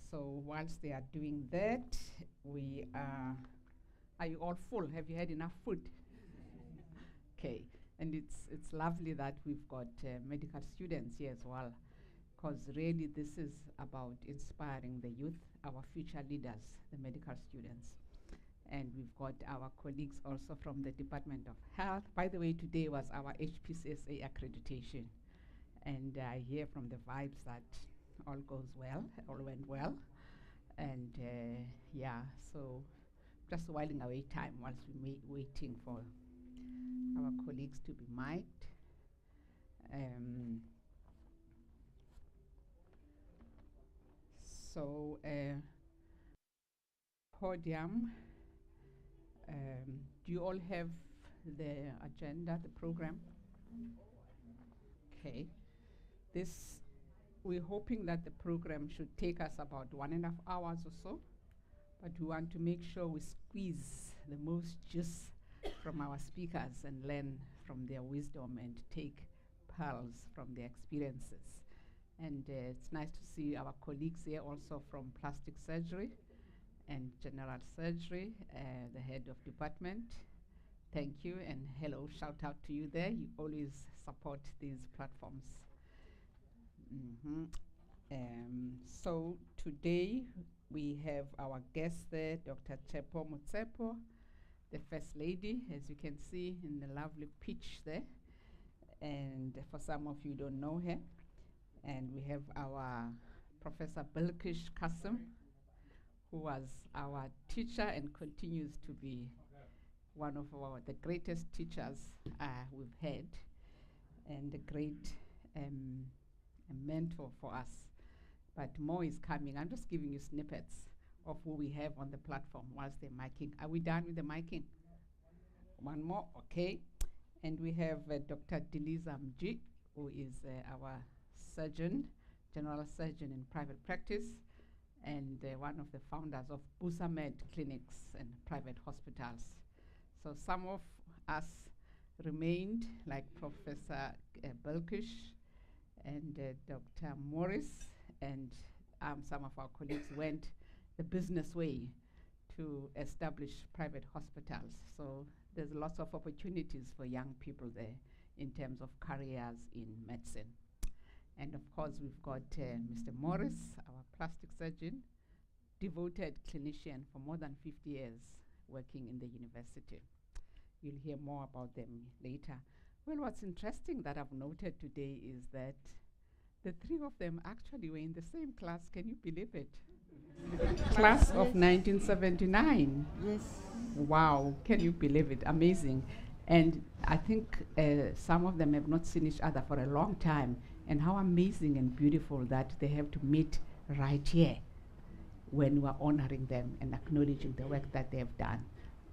So whilst they are doing that, we are you all full? Have you had enough food? Okay, and it's lovely that we've got medical students here as well, because really this is about inspiring the youth, our future leaders, the medical students. And we've got our colleagues also from the Department of Health. By the way, today was our HPCSA accreditation. And I hear from the vibes that all goes well, all went well. And yeah, so just whiling away time whilst we're waiting for our colleagues to be mic'd. So podium, do you all have the agenda, the program? Okay. We're hoping that the program should take us about 1.5 hours or so, but we want to make sure we squeeze the most juice from our speakers and learn from their wisdom and take pearls from their experiences. And it's nice to see our colleagues here also from plastic surgery and general surgery, the head of department. Thank you, and hello, shout out to you there. You always support these platforms. So today we have our guest there, Dr. Tshepo Motsepo, the First Lady, as you can see in the lovely pitch there. And for some of you don't know her. And we have our Professor Bilkish Kasim, who was our teacher and continues to be one of the greatest teachers we've had, and a great mentor for us. But more is coming. I'm just giving you snippets of who we have on the platform whilst they're miking. Are we done with the miking? One more, okay. And we have Dr. Diliza Mji, who is our surgeon, general surgeon in private practice, and one of the founders of Busamed clinics and private hospitals. So some of us remained, like Professor Bilkish and Dr. Morris, and some of our colleagues went the business way to establish private hospitals. So there's lots of opportunities for young people there in terms of careers in medicine. And of course, we've got Mr. Morris, our plastic surgeon, devoted clinician for more than 50 years working in the university. You'll hear more about them later. Well, what's interesting that I've noted today is that the three of them actually were in the same class. Can you believe it? Class of 1979. Yes. Wow, can you believe it? Amazing. And I think some of them have not seen each other for a long time. And how amazing and beautiful that they have to meet right here when we're honoring them and acknowledging the work that they have done.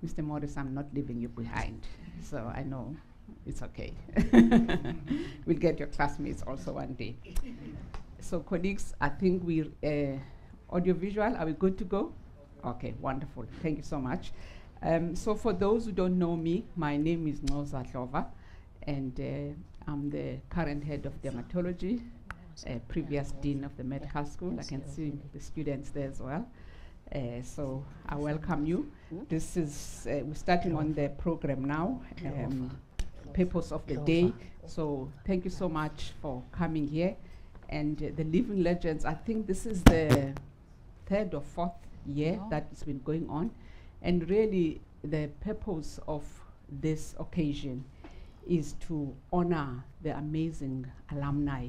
Mr. Morris, I'm not leaving you behind, so I know it's okay. We'll get your classmates also one day. So colleagues, I think we're audiovisual, are we good to go? Okay, wonderful, thank you so much. So for those who don't know me, my name is Noza Hlova, and I'm the current head of dermatology, previous dean of the medical school. I can see the students there as well. So I welcome you. This is, we're starting on the program now, purpose of the day. So thank you so much for coming here. And the Living Legends, I think this is the 3rd or 4th year that it's been going on. And really the purpose of this occasion is to honor the amazing alumni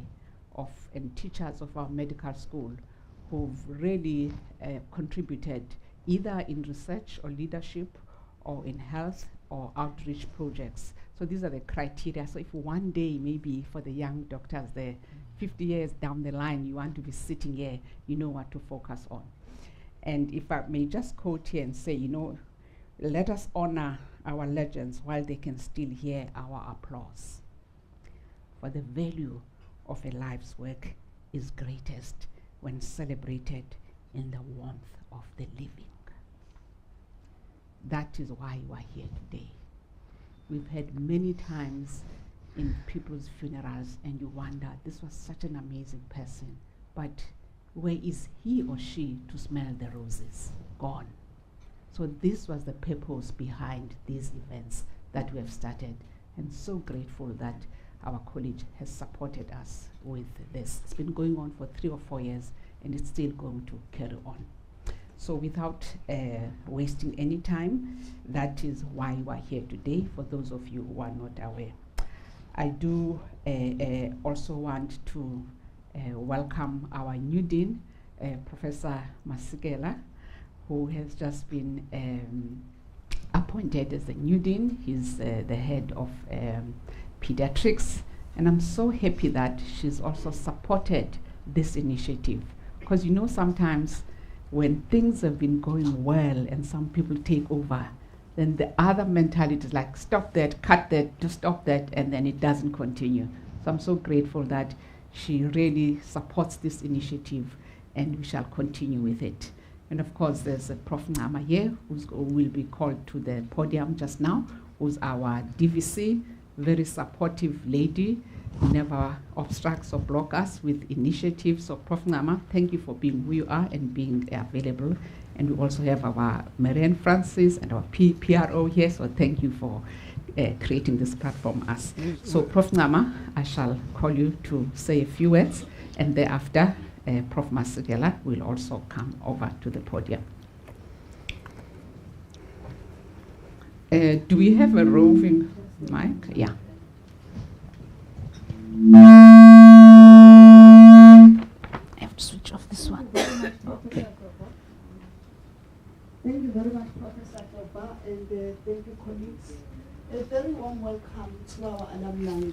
of and teachers of our medical school who've really contributed either in research or leadership or in health or outreach projects. So these are the criteria. So if one day, maybe for the young doctors there, 50 years down the line, you want to be sitting here, you know what to focus on. And if I may just quote here and say, you know, let us honor our legends while they can still hear our applause. For the value of a life's work is greatest when celebrated in the warmth of the living. That is why you are here today. We've had many times in people's funerals and you wonder, this was such an amazing person, but where is he or she to smell the roses? Gone. So this was the purpose behind these events that we have started, and so grateful that our college has supported us with this. It's been going on for 3 or 4 years, and it's still going to carry on. So without wasting any time, that is why we're here today, for those of you who are not aware. I do also want to welcome our new dean, Professor Masekela, who has just been appointed as the new dean. He's the head of pediatrics, and I'm so happy that she's also supported this initiative, because you know, sometimes when things have been going well and some people take over, then the other mentality is like, stop that, cut that, to stop that, and then it doesn't continue. So I'm so grateful that she really supports this initiative, and we shall continue with it. And of course, there's Prof. Nama here, who will be called to the podium just now, who's our DVC, very supportive lady, never obstructs or blocks us with initiatives. So Prof. Nama, thank you for being who you are and being available. And we also have our Marianne Francis and our PRO here, so thank you for creating this platform us. So Prof. Nama, I shall call you to say a few words, and thereafter Prof. Masekela will also come over to the podium. Do we have a roving mic? Yeah. I have to switch off this one. Okay. Thank you very much, Professor Toba, and thank you, colleagues. A very warm welcome to our alumni,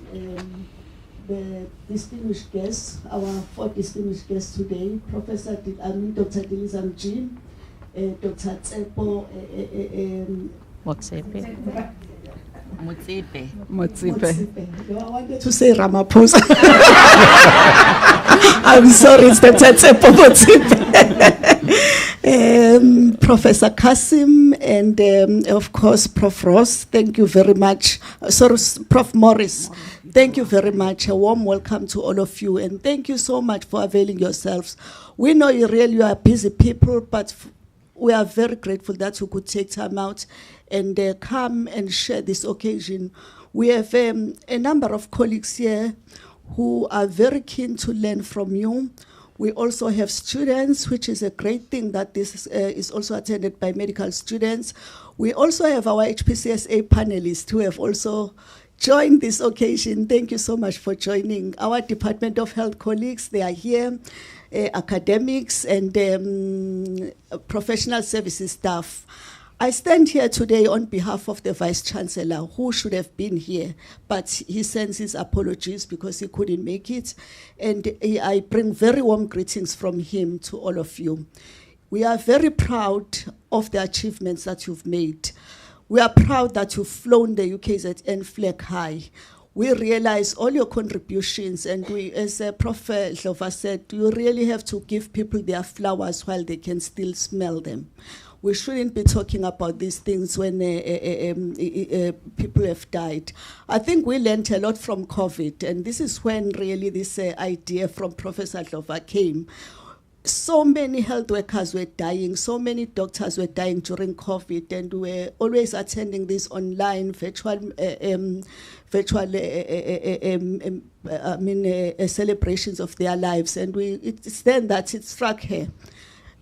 the distinguished guests, our 4 distinguished guests today, Dr. Dilizam G, Dr. Tsepo Motsepe. I wanted to say Ramaphosa. I'm sorry, it's Dr. Tsepo Motsepe. Professor Kasim, and of course, Prof. Ross, thank you very much. Sorry, Prof. Morris, thank you very much. A warm welcome to all of you, and thank you so much for availing yourselves. We know you are busy people, but we are very grateful that you could take time out and come and share this occasion. We have a number of colleagues here who are very keen to learn from you. We also have students, which is a great thing that this is also attended by medical students. We also have our HPCSA panelists who have also joined this occasion. Thank you so much for joining. Our Department of Health colleagues, they are here, academics and professional services staff. I stand here today on behalf of the Vice Chancellor, who should have been here, but he sends his apologies because he couldn't make it. And I bring very warm greetings from him to all of you. We are very proud of the achievements that you've made. We are proud that you've flown the UKZN flag high. We realize all your contributions, and we, as Prof. Hlova said, you really have to give people their flowers while they can still smell them. We shouldn't be talking about these things when people have died. I think we learned a lot from COVID, and this is when really this idea from Professor Hlova came. So many health workers were dying, so many doctors were dying during COVID, and we were always attending these online virtual celebrations of their lives. And it's then that it struck her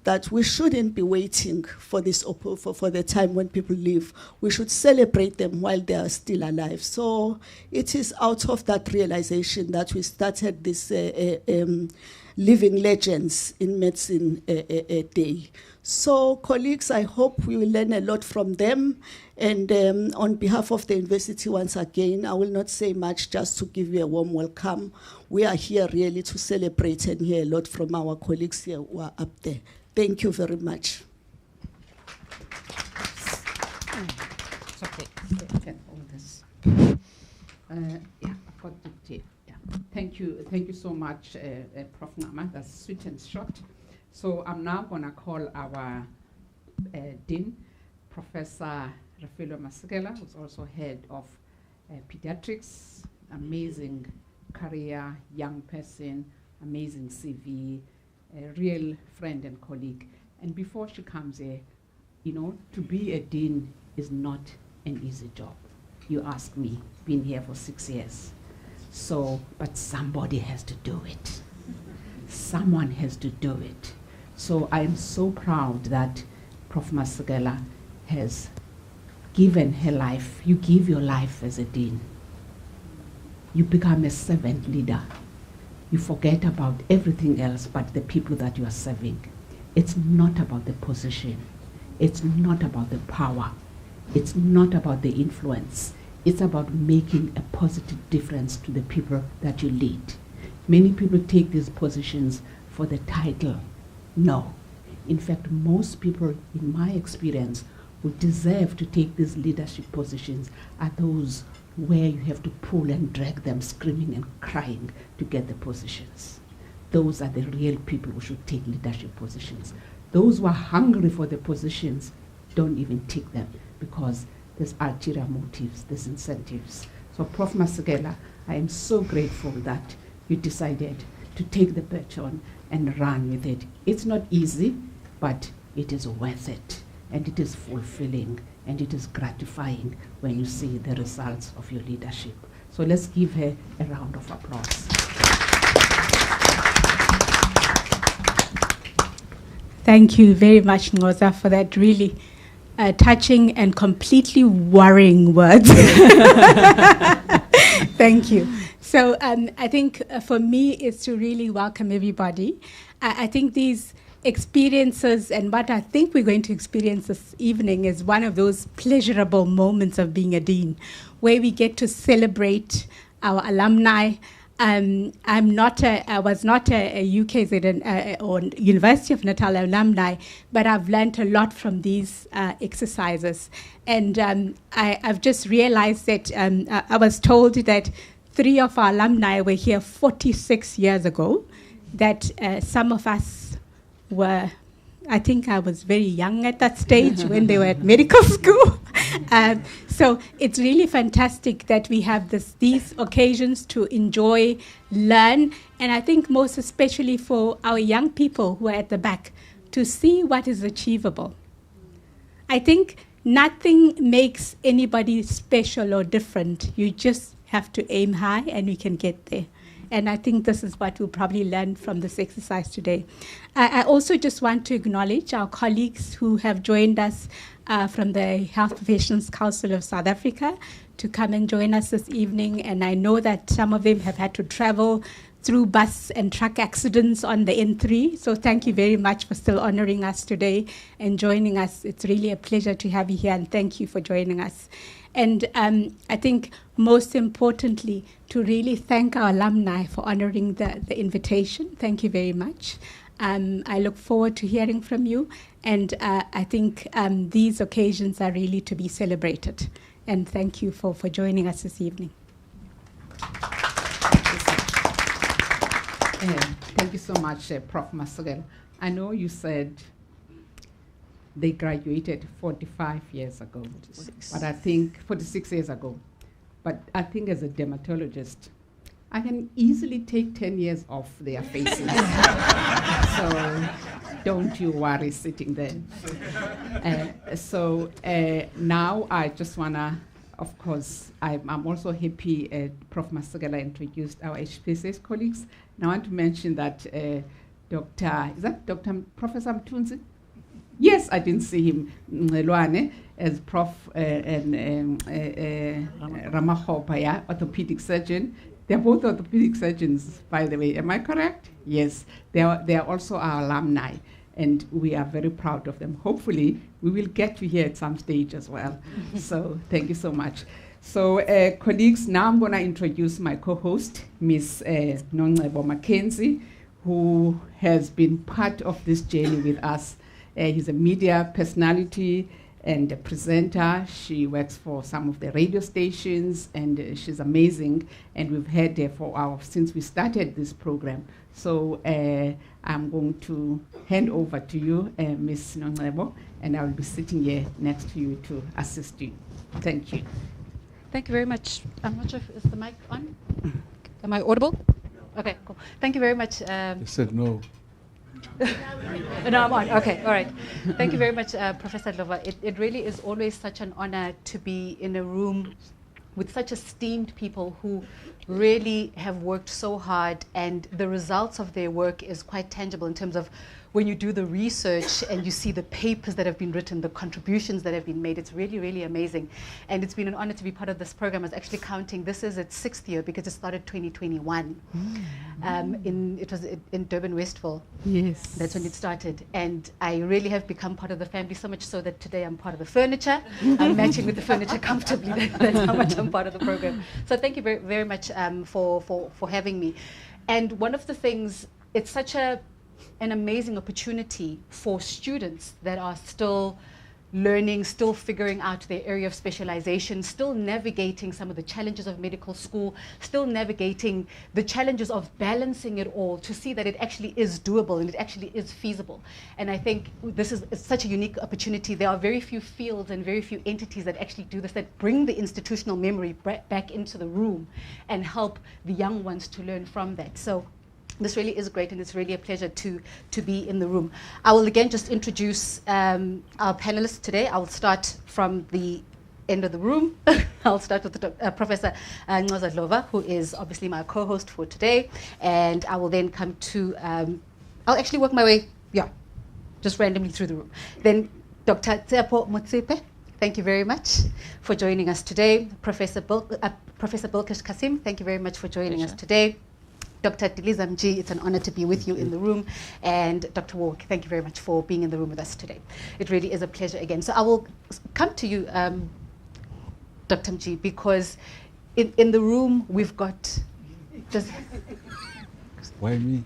that we shouldn't be waiting for this for the time when people leave. We should celebrate them while they are still alive. So it is out of that realization that we started this Living Legends in Medicine Day. So colleagues, I hope we will learn a lot from them. And on behalf of the university, once again, I will not say much, just to give you a warm welcome. We are here really to celebrate and hear a lot from our colleagues here who are up there. Thank you very much. It's okay. All this. Yeah, I've got the tape. Yeah. Thank you so much, Prof. Nama. That's sweet and short. So I'm now going to call our Dean, Professor Refilwe Masekela, who's also head of pediatrics. Amazing career, young person, amazing CV. a real friend and colleague. And before she comes here, to be a dean is not an easy job. You ask me, been here for 6 years. So, but somebody has to do it. Someone has to do it. So I am so proud that Prof. Masekela has given her life. You give your life as a dean. You become a servant leader. You forget about everything else but the people that you are serving. It's not about the position. It's not about the power. It's not about the influence. It's about making a positive difference to the people that you lead. Many people take these positions for the title. No. In fact, most people, in my experience, who deserve to take these leadership positions are those where you have to pull and drag them screaming and crying to get the positions. Those are the real people who should take leadership positions. Those who are hungry for the positions don't even take them because there's ulterior motives, there's incentives. So Prof. Masekela, I am so grateful that you decided to take the baton and run with it. It's not easy, but it is worth it. And it is fulfilling and it is gratifying when you see the results of your leadership. So let's give her a round of applause. Thank you very much, Ngoza, for that really touching and completely worrying words. Thank you. So I think for me it's to really welcome everybody. I think these experiences and what I think we're going to experience this evening is one of those pleasurable moments of being a dean, where we get to celebrate our alumni. I was not a UKZN or University of Natal alumni, but I've learned a lot from these exercises. And I've just realized that I was told that 3 of our alumni were here 46 years ago, that some of us were, I think I was very young at that stage when they were at medical school. So it's really fantastic that we have these occasions to enjoy, learn, and I think most especially for our young people who are at the back, to see what is achievable. I think nothing makes anybody special or different. You just have to aim high and we can get there. And I think this is what we'll probably learn from this exercise today. I also just want to acknowledge our colleagues who have joined us from the Health Professions Council of South Africa to come and join us this evening. And I know that some of them have had to travel through bus and truck accidents on the N3. So thank you very much for still honoring us today and joining us. It's really a pleasure to have you here, and thank you for joining us. And I think most importantly, to really thank our alumni for honoring the invitation. Thank you very much. I look forward to hearing from you. And I think these occasions are really to be celebrated. And thank you for joining us this evening. Thank you so much, Prof. Masekela. I know you said they graduated 45 years ago, 46. But I think 46 years ago. But I think as a dermatologist, I can easily take 10 years off their faces. So don't you worry sitting there. Now I just want to, of course, I'm also happy Prof. Masekela introduced our HPSS colleagues. And I want to mention that Dr. Professor Mtunzi? Yes, I didn't see him, Mnelwane, as Prof. Ramahopa, yeah, orthopedic surgeon. They're both orthopedic surgeons, by the way. Am I correct? Yes. They are also our alumni, and we are very proud of them. Hopefully, we will get you here at some stage as well. So thank you so much. So colleagues, now I'm going to introduce my co-host, Ms. Nongcebo Mackenzie, who has been part of this journey with us. He's a media personality and a presenter. She works for some of the radio stations, and she's amazing. And we've had her since we started this program. So I'm going to hand over to you, Ms. Nongcebo, and I will be sitting here next to you to assist you. Thank you. Thank you very much. I'm not sure is the mic on? Am I audible? Okay, cool. Thank you very much. They said no. No, I'm on. Okay, all right. Thank you very much, Professor Dlova. It really is always such an honor to be in a room with such esteemed people who really have worked so hard, and the results of their work is quite tangible in terms of when you do the research and you see the papers that have been written, the contributions that have been made. It's really, really amazing. And it's been an honor to be part of this program. I was actually counting, this is its 6th year because it started 2021. It was in Durban, Westville. Yes. That's when it started. And I really have become part of the family, so much so that today I'm part of the furniture. I'm matching with the furniture comfortably. That's how much I'm part of the program. So thank you very, very much for having me. And one of the things, it's such an amazing opportunity for students that are still learning, still figuring out their area of specialization, still navigating some of the challenges of medical school, still navigating the challenges of balancing it all, to see that it actually is doable and it actually is feasible. And I think this is such a unique opportunity. There are very few fields and very few entities that actually do this, that bring the institutional memory back into the room and help the young ones to learn from that. So this really is great, and it's really a pleasure to be in the room. I will again just introduce our panelists today. I will start from the end of the room. I'll start with Professor Ncoza Dlova, who is obviously my co-host for today. And I will then come to, I'll actually work my way, just randomly through the room. Then Dr. Tsepo Motsepe, thank you very much for joining us today. Professor Bilkesh Kasim, thank you very much for joining us today. Dr. Diliza Mji, it's an honor to be with you in the room. And Dr. Warwick, thank you very much for being in the room with us today. It really is a pleasure again. So I will come to you, Dr. Mji, because in the room we've got just... Why me?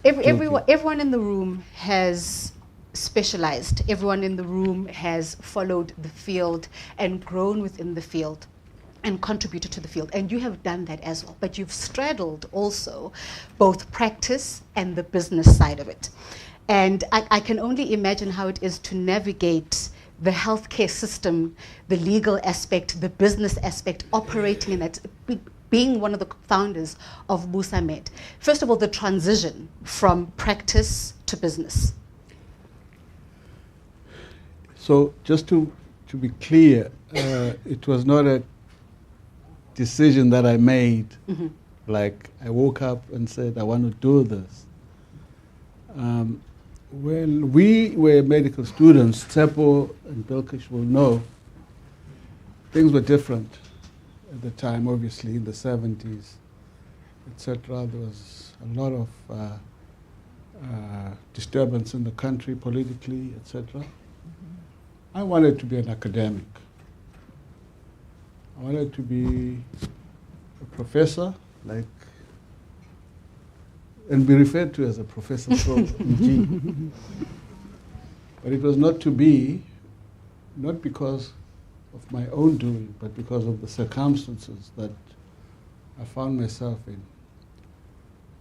Everyone in the room has specialized. Everyone in the room has followed the field and grown within the field and contributed to the field. And you have done that as well. But you've straddled also both practice and the business side of it. And I can only imagine how it is to navigate the healthcare system, the legal aspect, the business aspect, operating in that, being one of the founders of Busamed. First of all, the transition from practice to business. So just to be clear, it was not a decision that I made, like I woke up and said, I want to do this. When we were medical students, Tsepo and Bilkesh will know, things were different at the time, obviously, in the 70s, etc. There was a lot of disturbance in the country politically, etc. I wanted to be an academic. I wanted to be a professor, and be referred to as a professor from G. But it was not to be, not because of my own doing, but because of the circumstances that I found myself in.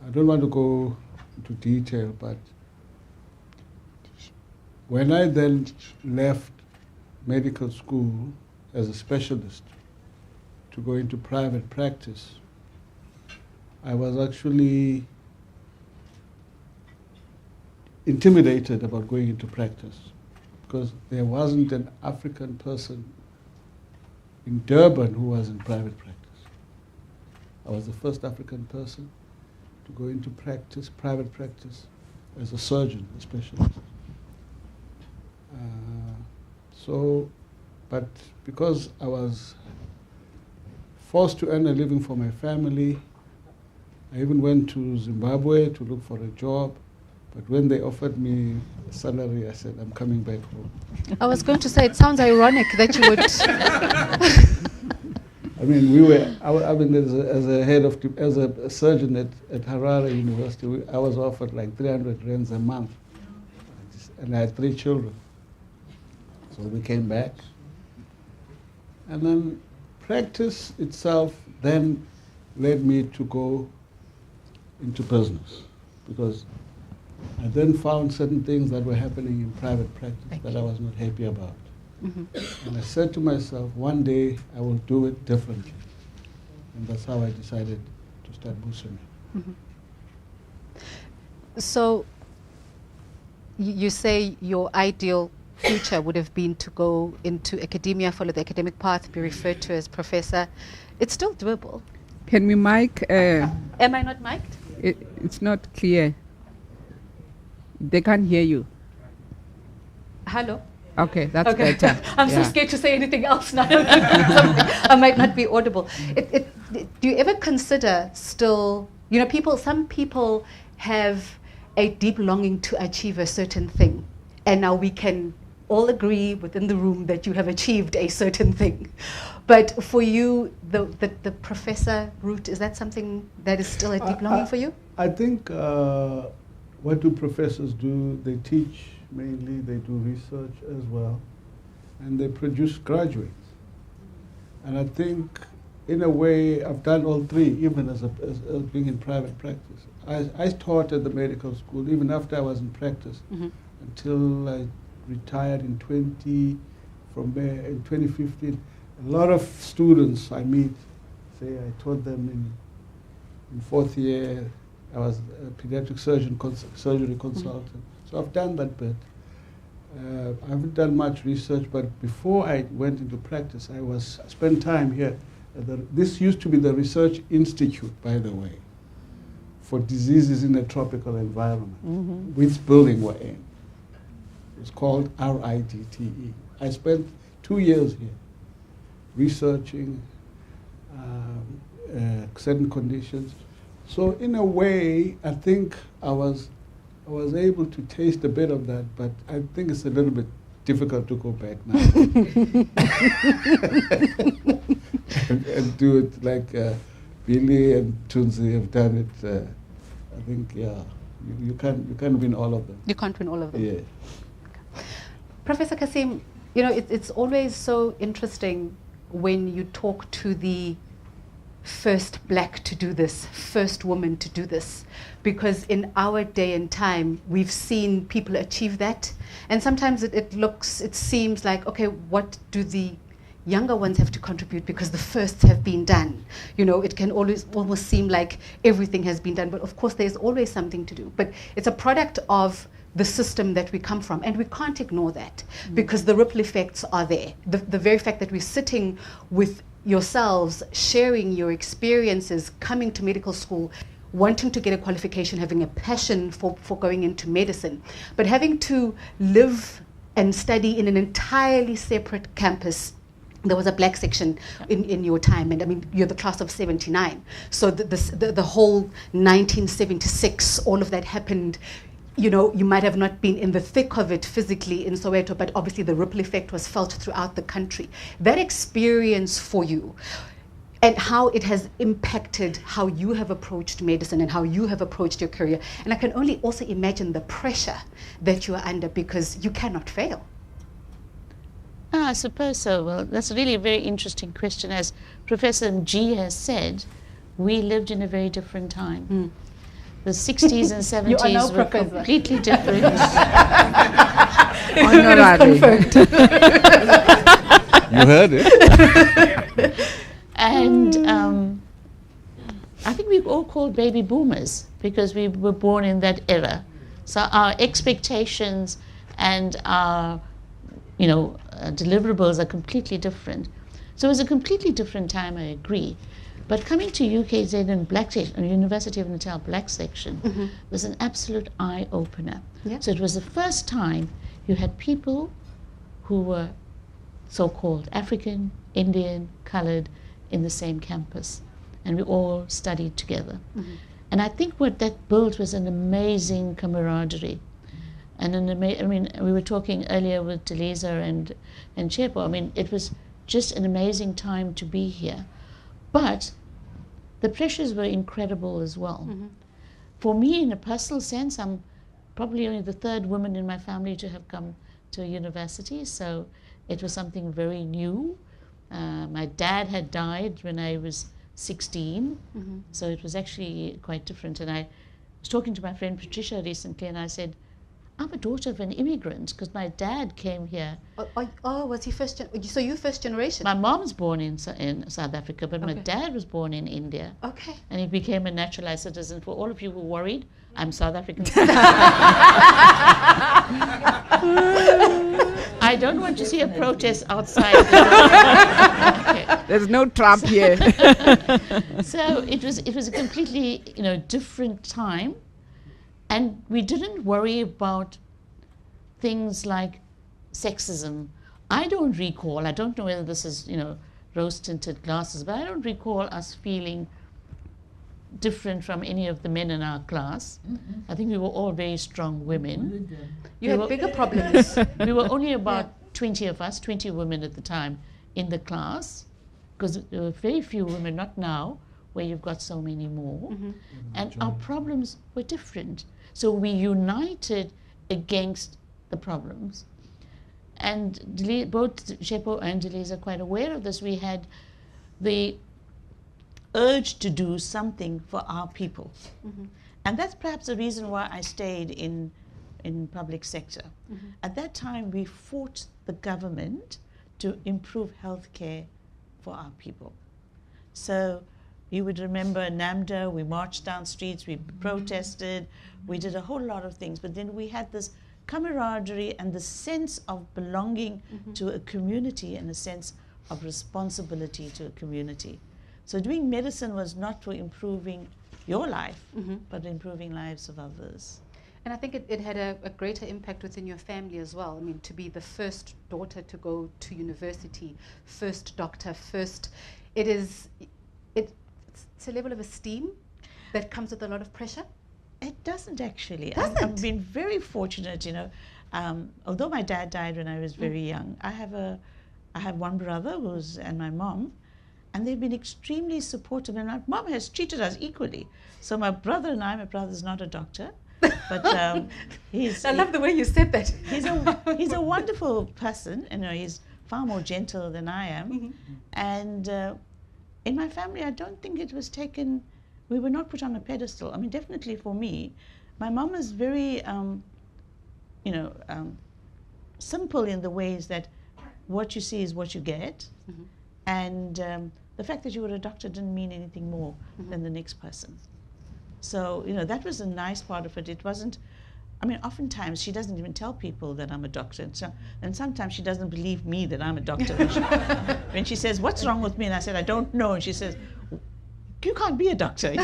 I don't want to go into detail, but when I then left medical school as a specialist to go into private practice, I was actually intimidated about going into practice because there wasn't an African person in Durban who was in private practice. I was the first African person to go into practice, private practice, as a surgeon, a specialist. But because I was forced to earn a living for my family, I even went to Zimbabwe to look for a job. But when they offered me a salary, I said, I'm coming back home. I was going to say, it sounds ironic that you would... I mean, as a surgeon at Harare University, I was offered like 300 rands a month. And I had 3 children. So we came back. And then practice itself then led me to go into business, because I then found certain things that were happening in private practice that I was not happy about. And I said to myself, one day I will do it differently. And that's how I decided to start Busamed. So you say your ideal future would have been to go into academia, follow the academic path, be referred to as professor. It's still doable. Can we mic? Am I not mic'd? It's not clear. They can't hear you. Hello? Okay, that's better. I'm so scared to say anything else now. I might not be audible. Do you ever consider still, you know, some people have a deep longing to achieve a certain thing. And now we can all agree within the room that you have achieved a certain thing. But for you, the professor route, is that something that is still a deep longing for you? I think what do professors do? They teach mainly, they do research as well, and they produce graduates. And I think, in a way, I've done all three, even as being in private practice. I taught at the medical school, even after I was in practice, until I retired in 2015. A lot of students I meet say I taught them in fourth year. I was a pediatric surgery consultant. So I've done that bit. I haven't done much research, but before I went into practice, I spent time here. This used to be the Research Institute, by the way, for diseases in a tropical environment, which building we're in. It's called RITTE. I spent 2 years here researching certain conditions. So in a way, I think I was able to taste a bit of that, but I think it's a little bit difficult to go back now and do it like Billy and Tunzi have done it. I think, yeah, you can't win all of them. You can't win all of them. Yeah. Okay. Professor Kasim, you know, it's always so interesting when you talk to the first black to do this, first woman to do this, because in our day and time, we've seen people achieve that. And sometimes it seems like, okay, what do the younger ones have to contribute because the firsts have been done? You know, it can almost seem like everything has been done, but of course there's always something to do. But it's a product of the system that we come from, and we can't ignore that because the ripple effects are there. The very fact that we're sitting with yourselves, sharing your experiences, coming to medical school, wanting to get a qualification, having a passion for going into medicine, but having to live and study in an entirely separate campus. There was a black section in your time, and I mean, you're the class of 79. So the whole 1976, all of that happened. You know, you might have not been in the thick of it physically in Soweto, but obviously the ripple effect was felt throughout the country. That experience for you and how it has impacted how you have approached medicine and how you have approached your career. And I can only also imagine the pressure that you are under because you cannot fail. I suppose so. Well, that's really a very interesting question. As Professor G has said, we lived in a very different time. The 60s and 70s were completely different. Confirmed. You heard it. And I think we all called baby boomers because we were born in that era. So our expectations and our, deliverables are completely different. So it was a completely different time, I agree. But coming to UKZN and Black Section, University of Natal Black Section, was an absolute eye-opener. Yeah. So it was the first time you had people who were so-called African, Indian, colored in the same campus. And we all studied together. And I think what that built was an amazing camaraderie. And we were talking earlier with Delisa and Chepo. I mean, it was just an amazing time to be here. But the pressures were incredible as well. For me, in a personal sense, I'm probably only the third woman in my family to have come to a university, so it was something very new. My dad had died when I was 16, so it was actually quite different. And I was talking to my friend Patricia recently, and I said, I'm a daughter of an immigrant because my dad came here. Oh, was he first? So you first generation? My mom's born in South Africa, but my Okay. dad was born in India. Okay. And he became a naturalized citizen. For all of you who are worried, I'm South African. I don't want to see a protest outside. Okay. There's no Trump here. So it was a completely different time, and we didn't worry about things like sexism. I don't recall. I don't know whether this is rose-tinted glasses, but I don't recall us feeling different from any of the men in our class. I think we were all very strong women. You had bigger problems. We were only about 20 of us, 20 women at the time in the class, because there were very few women, not now, where you've got so many more. And our problems were different. So we united against the problems. And both Shepo and Delise are quite aware of this. We had the urge to do something for our people. And that's perhaps the reason why I stayed in public sector. At that time, we fought the government to improve healthcare for our people. So you would remember NAMDA, we marched down streets, we protested, we did a whole lot of things, but then we had this camaraderie and the sense of belonging to a community and a sense of responsibility to a community. So doing medicine was not for improving your life, but improving lives of others. And I think it had a greater impact within your family as well. I mean, to be the first daughter to go to university, first doctor, it's a level of esteem that comes with a lot of pressure. It doesn't actually. Doesn't? I've been very fortunate, although my dad died when I was very young. I have one brother and my mom, and they've been extremely supportive. And my mom has treated us equally. So my brother's not a doctor, but I love the way you said that. He's a wonderful person. He's far more gentle than I am. And in my family, I don't think it was taken. We were not put on a pedestal. I mean, definitely for me, my mom is very, simple in the ways that what you see is what you get. And the fact that you were a doctor didn't mean anything more than the next person. So, that was a nice part of it. It wasn't, oftentimes she doesn't even tell people that I'm a doctor. And sometimes she doesn't believe me that I'm a doctor. When she says, "What's wrong with me?" And I said, "I don't know." And she says, "You can't be a doctor."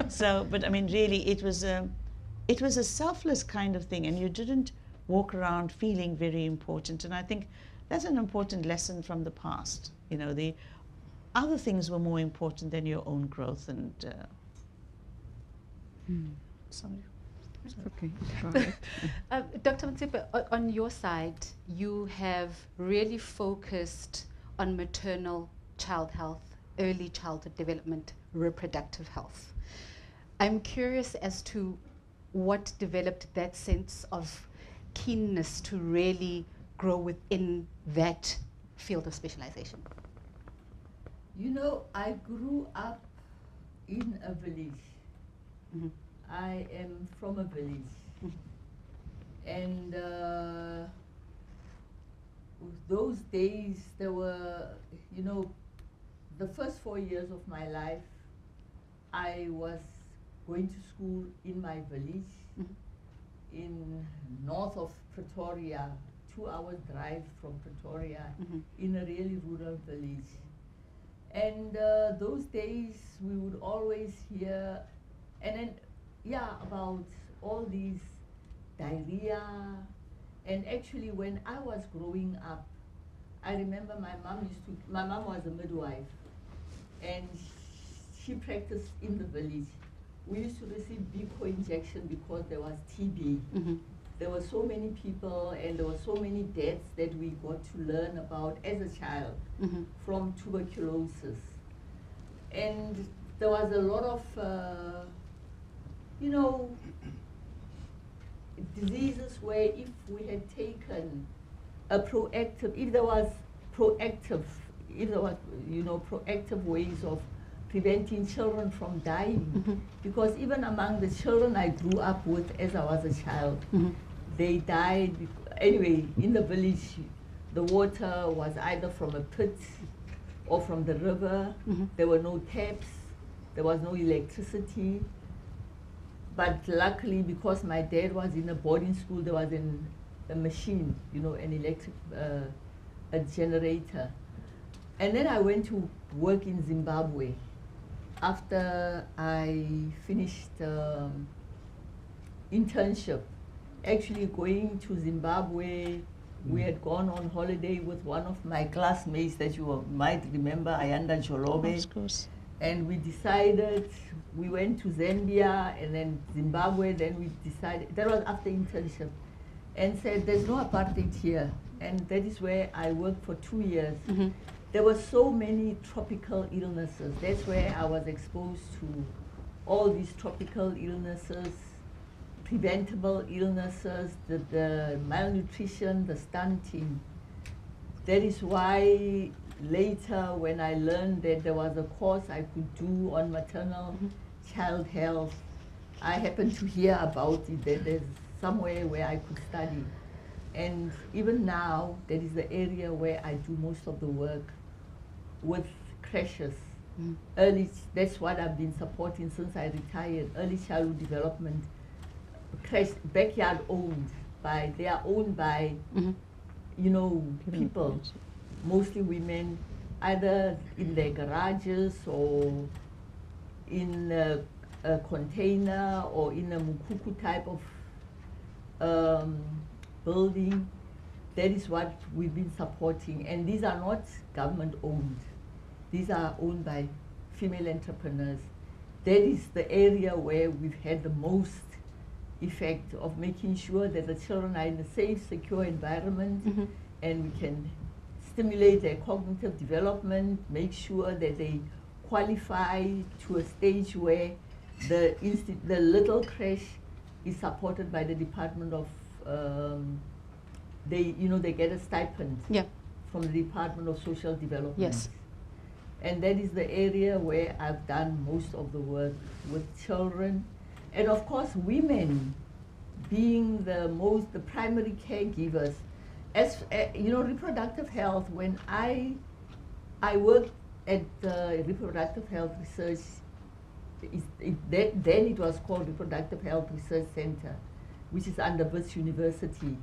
So, but really, it was a selfless kind of thing, and you didn't walk around feeling very important. And I think that's an important lesson from the past. The other things were more important than your own growth. And sorry. Okay. Go ahead. Dr. Mtsipa, on your side, you have really focused on maternal child health, early childhood development, reproductive health. I'm curious as to what developed that sense of keenness to really grow within that field of specialization. I grew up in a village. I am from a village. And those days, there were, the first 4 years of my life, I was going to school in my village in north of Pretoria, 2 hours drive from Pretoria, in a really rural village. And those days, we would always hear, about all these diarrhea. And actually, when I was growing up, I remember my mom was a midwife, and she practiced in the village. We used to receive Bico injection because there was TB. There were so many people, and there were so many deaths that we got to learn about as a child from tuberculosis. And there was a lot of, diseases where if we had taken if there was proactive ways of preventing children from dying. Because even among the children I grew up with as I was a child, they died. Anyway, in the village, the water was either from a pit or from the river. There were no taps. There was no electricity. But luckily, because my dad was in a boarding school, there was a machine, you know, an electric, a generator. And then I went to work in Zimbabwe. After I finished internship, actually going to Zimbabwe, we had gone on holiday with one of my classmates that you might remember, Ayanda Jolobe. Of course. And we decided, we went to Zambia and then Zimbabwe, then we decided, that was after internship, and said there's no apartheid here. And that is where I worked for 2 years. There were so many tropical illnesses. That's where I was exposed to all these tropical illnesses, preventable illnesses, the malnutrition, the stunting. That is why later when I learned that there was a course I could do on maternal child health, I happened to hear about it, that there's somewhere where I could study. And even now, that is the area where I do most of the work with creches. Early, that's what I've been supporting since I retired, early childhood development. Creche, backyard owned by, they are owned by, you know, people, mostly women, either in their garages or in a container or in a mukuku type of building. That is what we've been supporting. And these are not government owned. These are owned by female entrepreneurs. That is the area where we've had the most effect of making sure that the children are in a safe, secure environment, and we can stimulate their cognitive development, make sure that they qualify to a stage where the little creche is supported by the Department of, they get a stipend from the Department of Social Development. Yes. And that is the area where I've done most of the work with children. And of course, women being the primary caregivers. As reproductive health, when I worked at Reproductive Health Research, then it was called Reproductive Health Research Center, which is under Wits University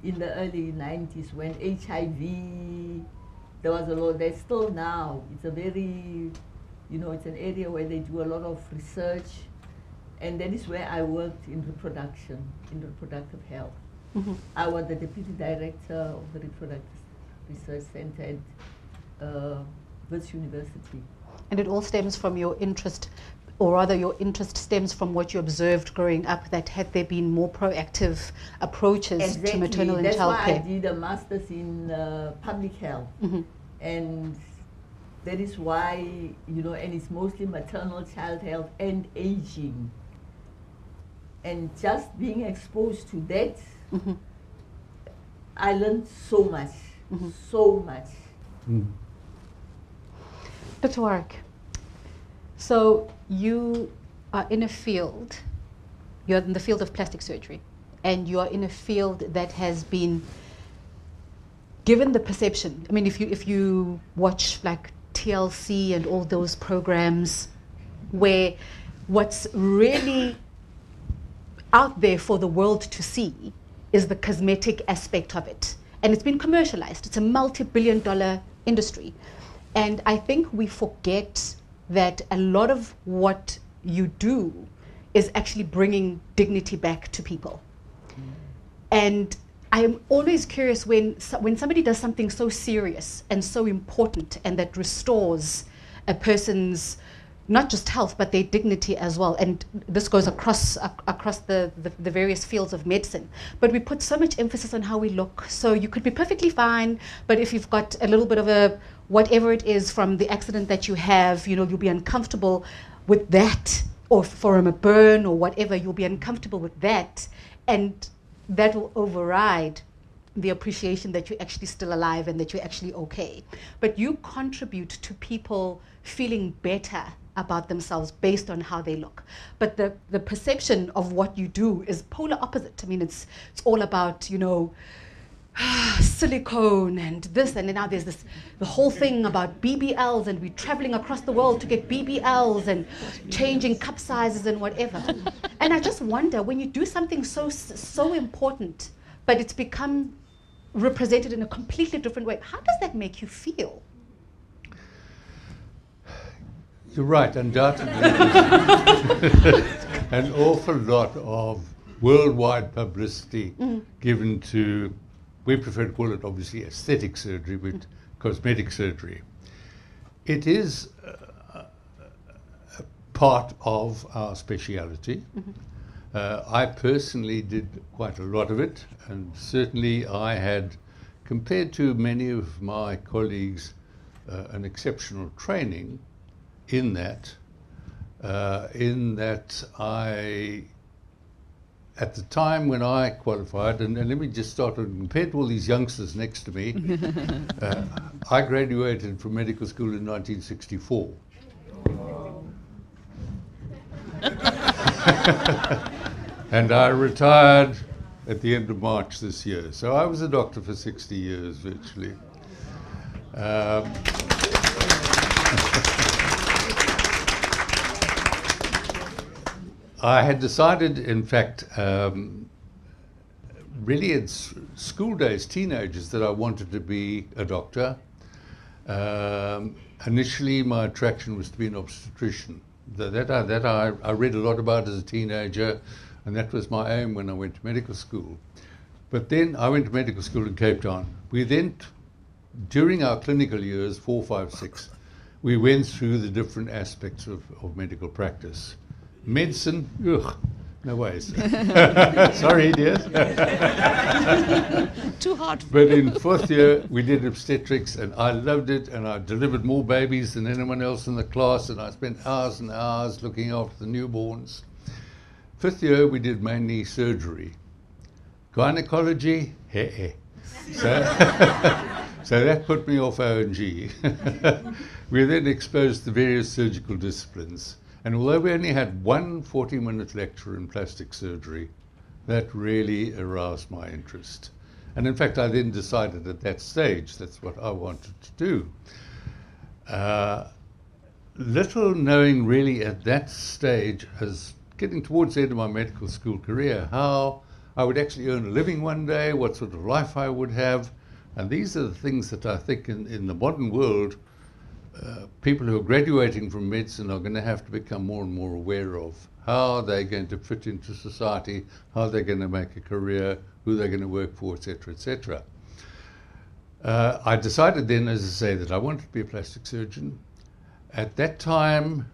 in the early 90s when HIV, there was a lot, there's still now, it's a very, it's an area where they do a lot of research, and that is where I worked in reproduction, in reproductive health. I was the deputy director of the Reproductive Research Center at Wits University. And it all stems from your interest, or rather your interest stems from what you observed growing up, that had there been more proactive approaches to maternal and child care. That's why I did a master's in public health. And that is why, and it's mostly maternal child health and aging. And just being exposed to that, I learned so much, so much. Dr. Warwick, so you are in a field, you're in the field of plastic surgery, and you are in a field that has been given the perception. I mean, if you watch like TLC and all those programs where what's really out there for the world to see is the cosmetic aspect of it. And it's been commercialized. It's a multi-billion-dollar industry. And I think we forget that a lot of what you do is actually bringing dignity back to people. And I'm always curious when somebody does something so serious and so important and that restores a person's not just health, but their dignity as well. And this goes across the various fields of medicine. But we put so much emphasis on how we look. So you could be perfectly fine, but if you've got a little bit of a, whatever it is from the accident that you have, you'll be uncomfortable with that, or from a burn or whatever, you'll be uncomfortable with that. And that will override the appreciation that you're actually still alive and that you're actually okay. But you contribute to people feeling better about themselves based on how they look. But the perception of what you do is polar opposite. I mean, it's all about, you know, silicone and this, and then now there's the whole thing about BBLs, and we're traveling across the world to get BBLs and changing cup sizes and whatever. And I just wonder, when you do something so important, but it's become represented in a completely different way, how does that make you feel? You're right, undoubtedly. An awful lot of worldwide publicity given to, we prefer to call it obviously aesthetic surgery, but cosmetic surgery. It is a part of our speciality. I personally did quite a lot of it, and certainly I had, compared to many of my colleagues, an exceptional training in that I, at the time when I qualified, and let me just start, compared to all these youngsters next to me, I graduated from medical school in 1964. And I retired at the end of March this year. So I was a doctor for 60 years virtually. I had decided, in fact, really in school days, teenagers, that I wanted to be a doctor. Initially, my attraction was to be an obstetrician. That I read a lot about as a teenager, and that was my aim when I went to medical school. But then I went to medical school in Cape Town. We then, during our clinical years, 4, 5, 6, we went through the different aspects of medical practice. Medicine, ugh, no ways. Sorry, dear. Too hard. But in 4th year, we did obstetrics, and I loved it, and I delivered more babies than anyone else in the class, and I spent hours and hours looking after the newborns. 5th year, we did mainly surgery. Gynecology, So that put me off O&G. We then exposed to various surgical disciplines. And although we only had one 40-minute lecture in plastic surgery, that really aroused my interest. And in fact, I then decided at that stage that's what I wanted to do. Little knowing really at that stage, as getting towards the end of my medical school career, how I would actually earn a living one day, what sort of life I would have. And these are the things that I think in the modern world, people who are graduating from medicine are going to have to become more and more aware of. How they're going to fit into society, how they're going to make a career, who they're going to work for, etc., etc. I decided then, as I say, that I wanted to be a plastic surgeon. At that time,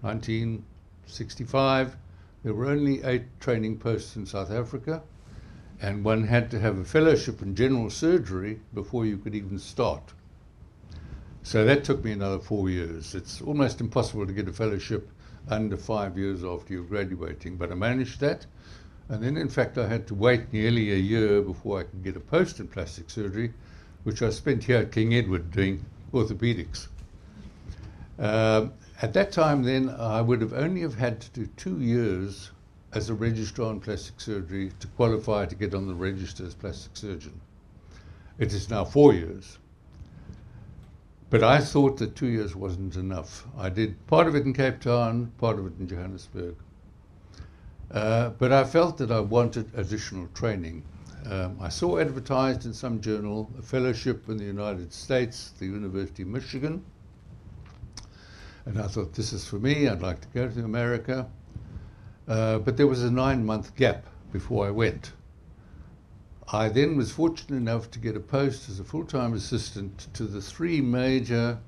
1965, there were only 8 training posts in South Africa, and one had to have a fellowship in general surgery before you could even start. So that took me another 4 years. It's almost impossible to get a fellowship under 5 years after you're graduating, but I managed that. And then, in fact, I had to wait nearly a year before I could get a post in plastic surgery, which I spent here at King Edward doing orthopedics. At that time then, I would have only had to do 2 years as a registrar in plastic surgery to qualify to get on the register as plastic surgeon. It is now 4 years. But I thought that 2 years wasn't enough. I did part of it in Cape Town, part of it in Johannesburg. But I felt that I wanted additional training. I saw advertised in some journal a fellowship in the United States, the University of Michigan. And I thought, this is for me, I'd like to go to America. But there was a 9-month gap before I went. I then was fortunate enough to get a post as a full-time assistant to the 3 major,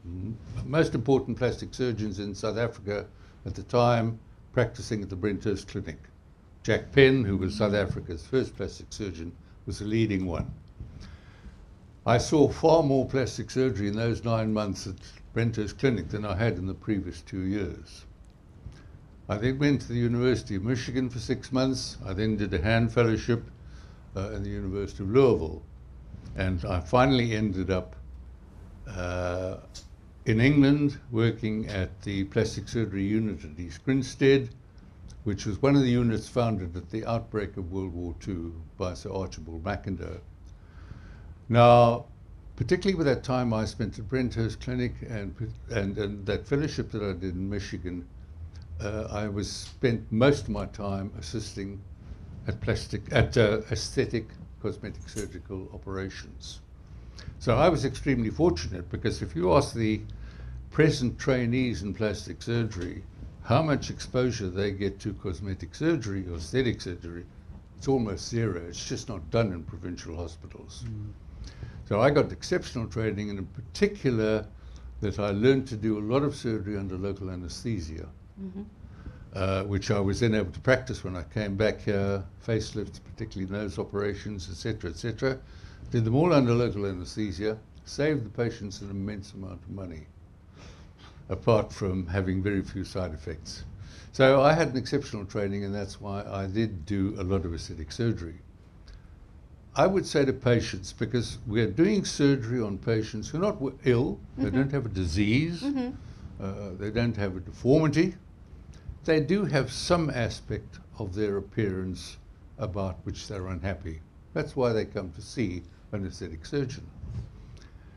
most important plastic surgeons in South Africa at the time, practicing at the Brenthurst Clinic. Jack Penn, who was South Africa's first plastic surgeon, was the leading one. I saw far more plastic surgery in those 9 months at Brenthurst Clinic than I had in the previous 2 years. I then went to the University of Michigan for 6 months. I then did a hand fellowship in the University of Louisville. And I finally ended up in England, working at the plastic surgery unit at East Grinstead, which was one of the units founded at the outbreak of World War II by Sir Archibald Mackinder. Now, particularly with that time I spent at Brenthurst Clinic and that fellowship that I did in Michigan, I spent most of my time assisting at aesthetic cosmetic surgical operations. So I was extremely fortunate, because if you ask the present trainees in plastic surgery how much exposure they get to cosmetic surgery or aesthetic surgery, it's almost zero. It's just not done in provincial hospitals. So I got exceptional training, and in particular that I learned to do a lot of surgery under local anesthesia, which I was then able to practice when I came back here, facelifts, particularly nose operations, etc., etc. Did them all under local anesthesia, saved the patients an immense amount of money, apart from having very few side effects. So I had an exceptional training, and that's why I did do a lot of aesthetic surgery. I would say to patients, because we're doing surgery on patients who are not ill, they don't have a disease, they don't have a deformity, they do have some aspect of their appearance about which they're unhappy. That's why they come to see an aesthetic surgeon.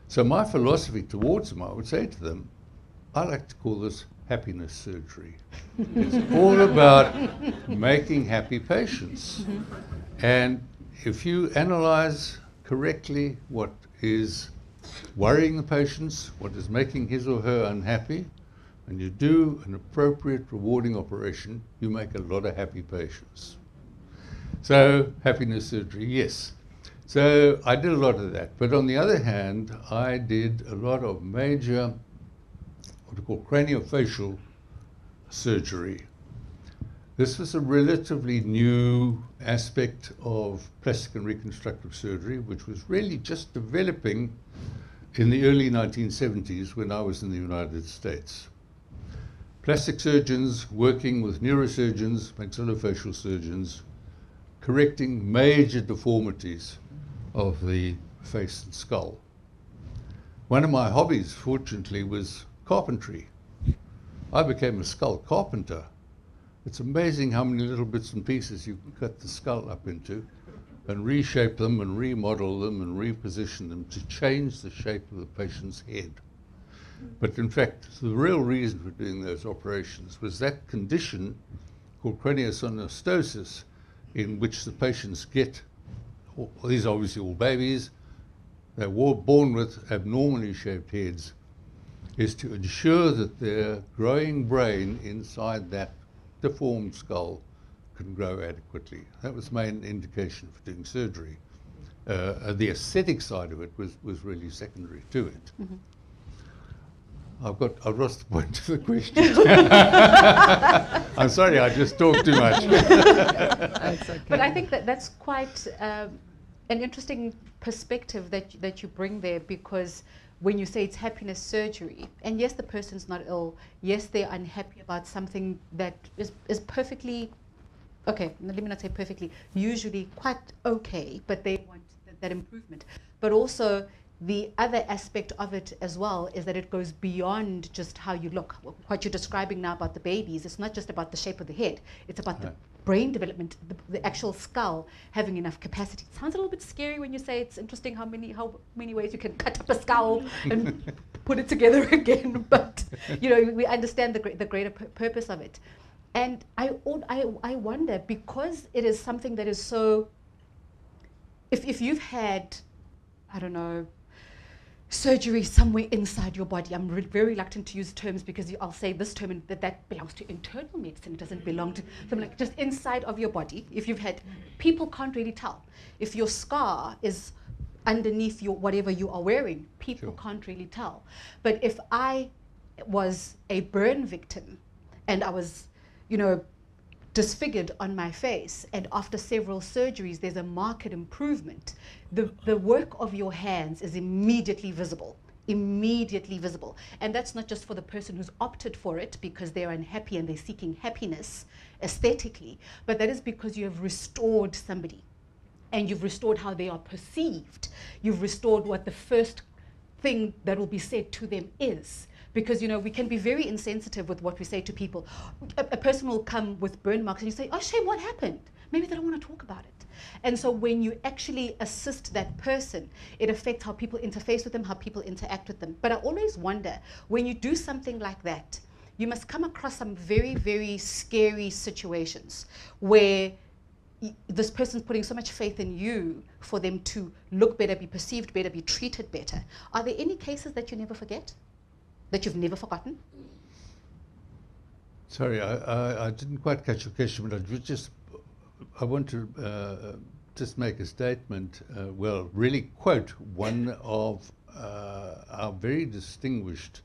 So my philosophy towards them, I would say to them, I like to call this happiness surgery. It's all about making happy patients. And if you analyze correctly what is worrying the patients, what is making his or her unhappy, and you do an appropriate rewarding operation, you make a lot of happy patients. So happiness surgery, yes. So I did a lot of that. But on the other hand, I did a lot of major, what we call craniofacial surgery. This was a relatively new aspect of plastic and reconstructive surgery, which was really just developing in the early 1970s when I was in the United States. Plastic surgeons working with neurosurgeons, maxillofacial surgeons, correcting major deformities of the face and skull. One of my hobbies, fortunately, was carpentry. I became a skull carpenter. It's amazing how many little bits and pieces you can cut the skull up into and reshape them and remodel them and reposition them to change the shape of the patient's head. But in fact, the real reason for doing those operations was that condition called craniosynostosis, in which the patients get, these are obviously all babies, they're born with abnormally shaped heads, is to ensure that their growing brain inside that deformed skull can grow adequately. That was the main indication for doing surgery. The aesthetic side of it was really secondary to it. I've lost the point of the question. I'm sorry, I just talked too much. That's okay. But I think that's quite an interesting perspective that you bring there, because when you say it's happiness surgery, and yes, the person's not ill, yes, they're unhappy about something that is perfectly, okay, let me not say perfectly, usually quite okay, but they want that improvement. But also, the other aspect of it as well is that it goes beyond just how you look. What you're describing now about the babies, it's not just about the shape of the head, it's about the brain development, the actual skull having enough capacity. It sounds a little bit scary when you say it's interesting how many ways you can cut up a skull and put it together again, but you know, we understand the greater purpose of it. And I wonder, because it is something that is so, if you've had, I don't know, surgery somewhere inside your body. I'm very reluctant to use terms because I'll say this term and that belongs to internal medicine. It doesn't belong to something like just inside of your body. If you've had, people can't really tell. If your scar is underneath your whatever you are wearing, people can't really tell. But if I was a burn victim and I was, you know, disfigured on my face, and after several surgeries there's a marked improvement, the work of your hands is immediately visible. And that's not just for the person who's opted for it because they're unhappy and they're seeking happiness aesthetically, but that is because you have restored somebody, and you've restored how they are perceived. You've restored what the first thing that will be said to them is. Because, you know, we can be very insensitive with what we say to people. A person will come with burn marks and you say, oh, shame, what happened? Maybe they don't want to talk about it. And so when you actually assist that person, it affects how people interface with them, how people interact with them. But I always wonder, when you do something like that, you must come across some very, very scary situations where this person's putting so much faith in you for them to look better, be perceived better, be treated better. Are there any cases that you never forget? That you've never forgotten? Sorry, I didn't quite catch your question, but I want to just make a statement, well, really quote one of our very distinguished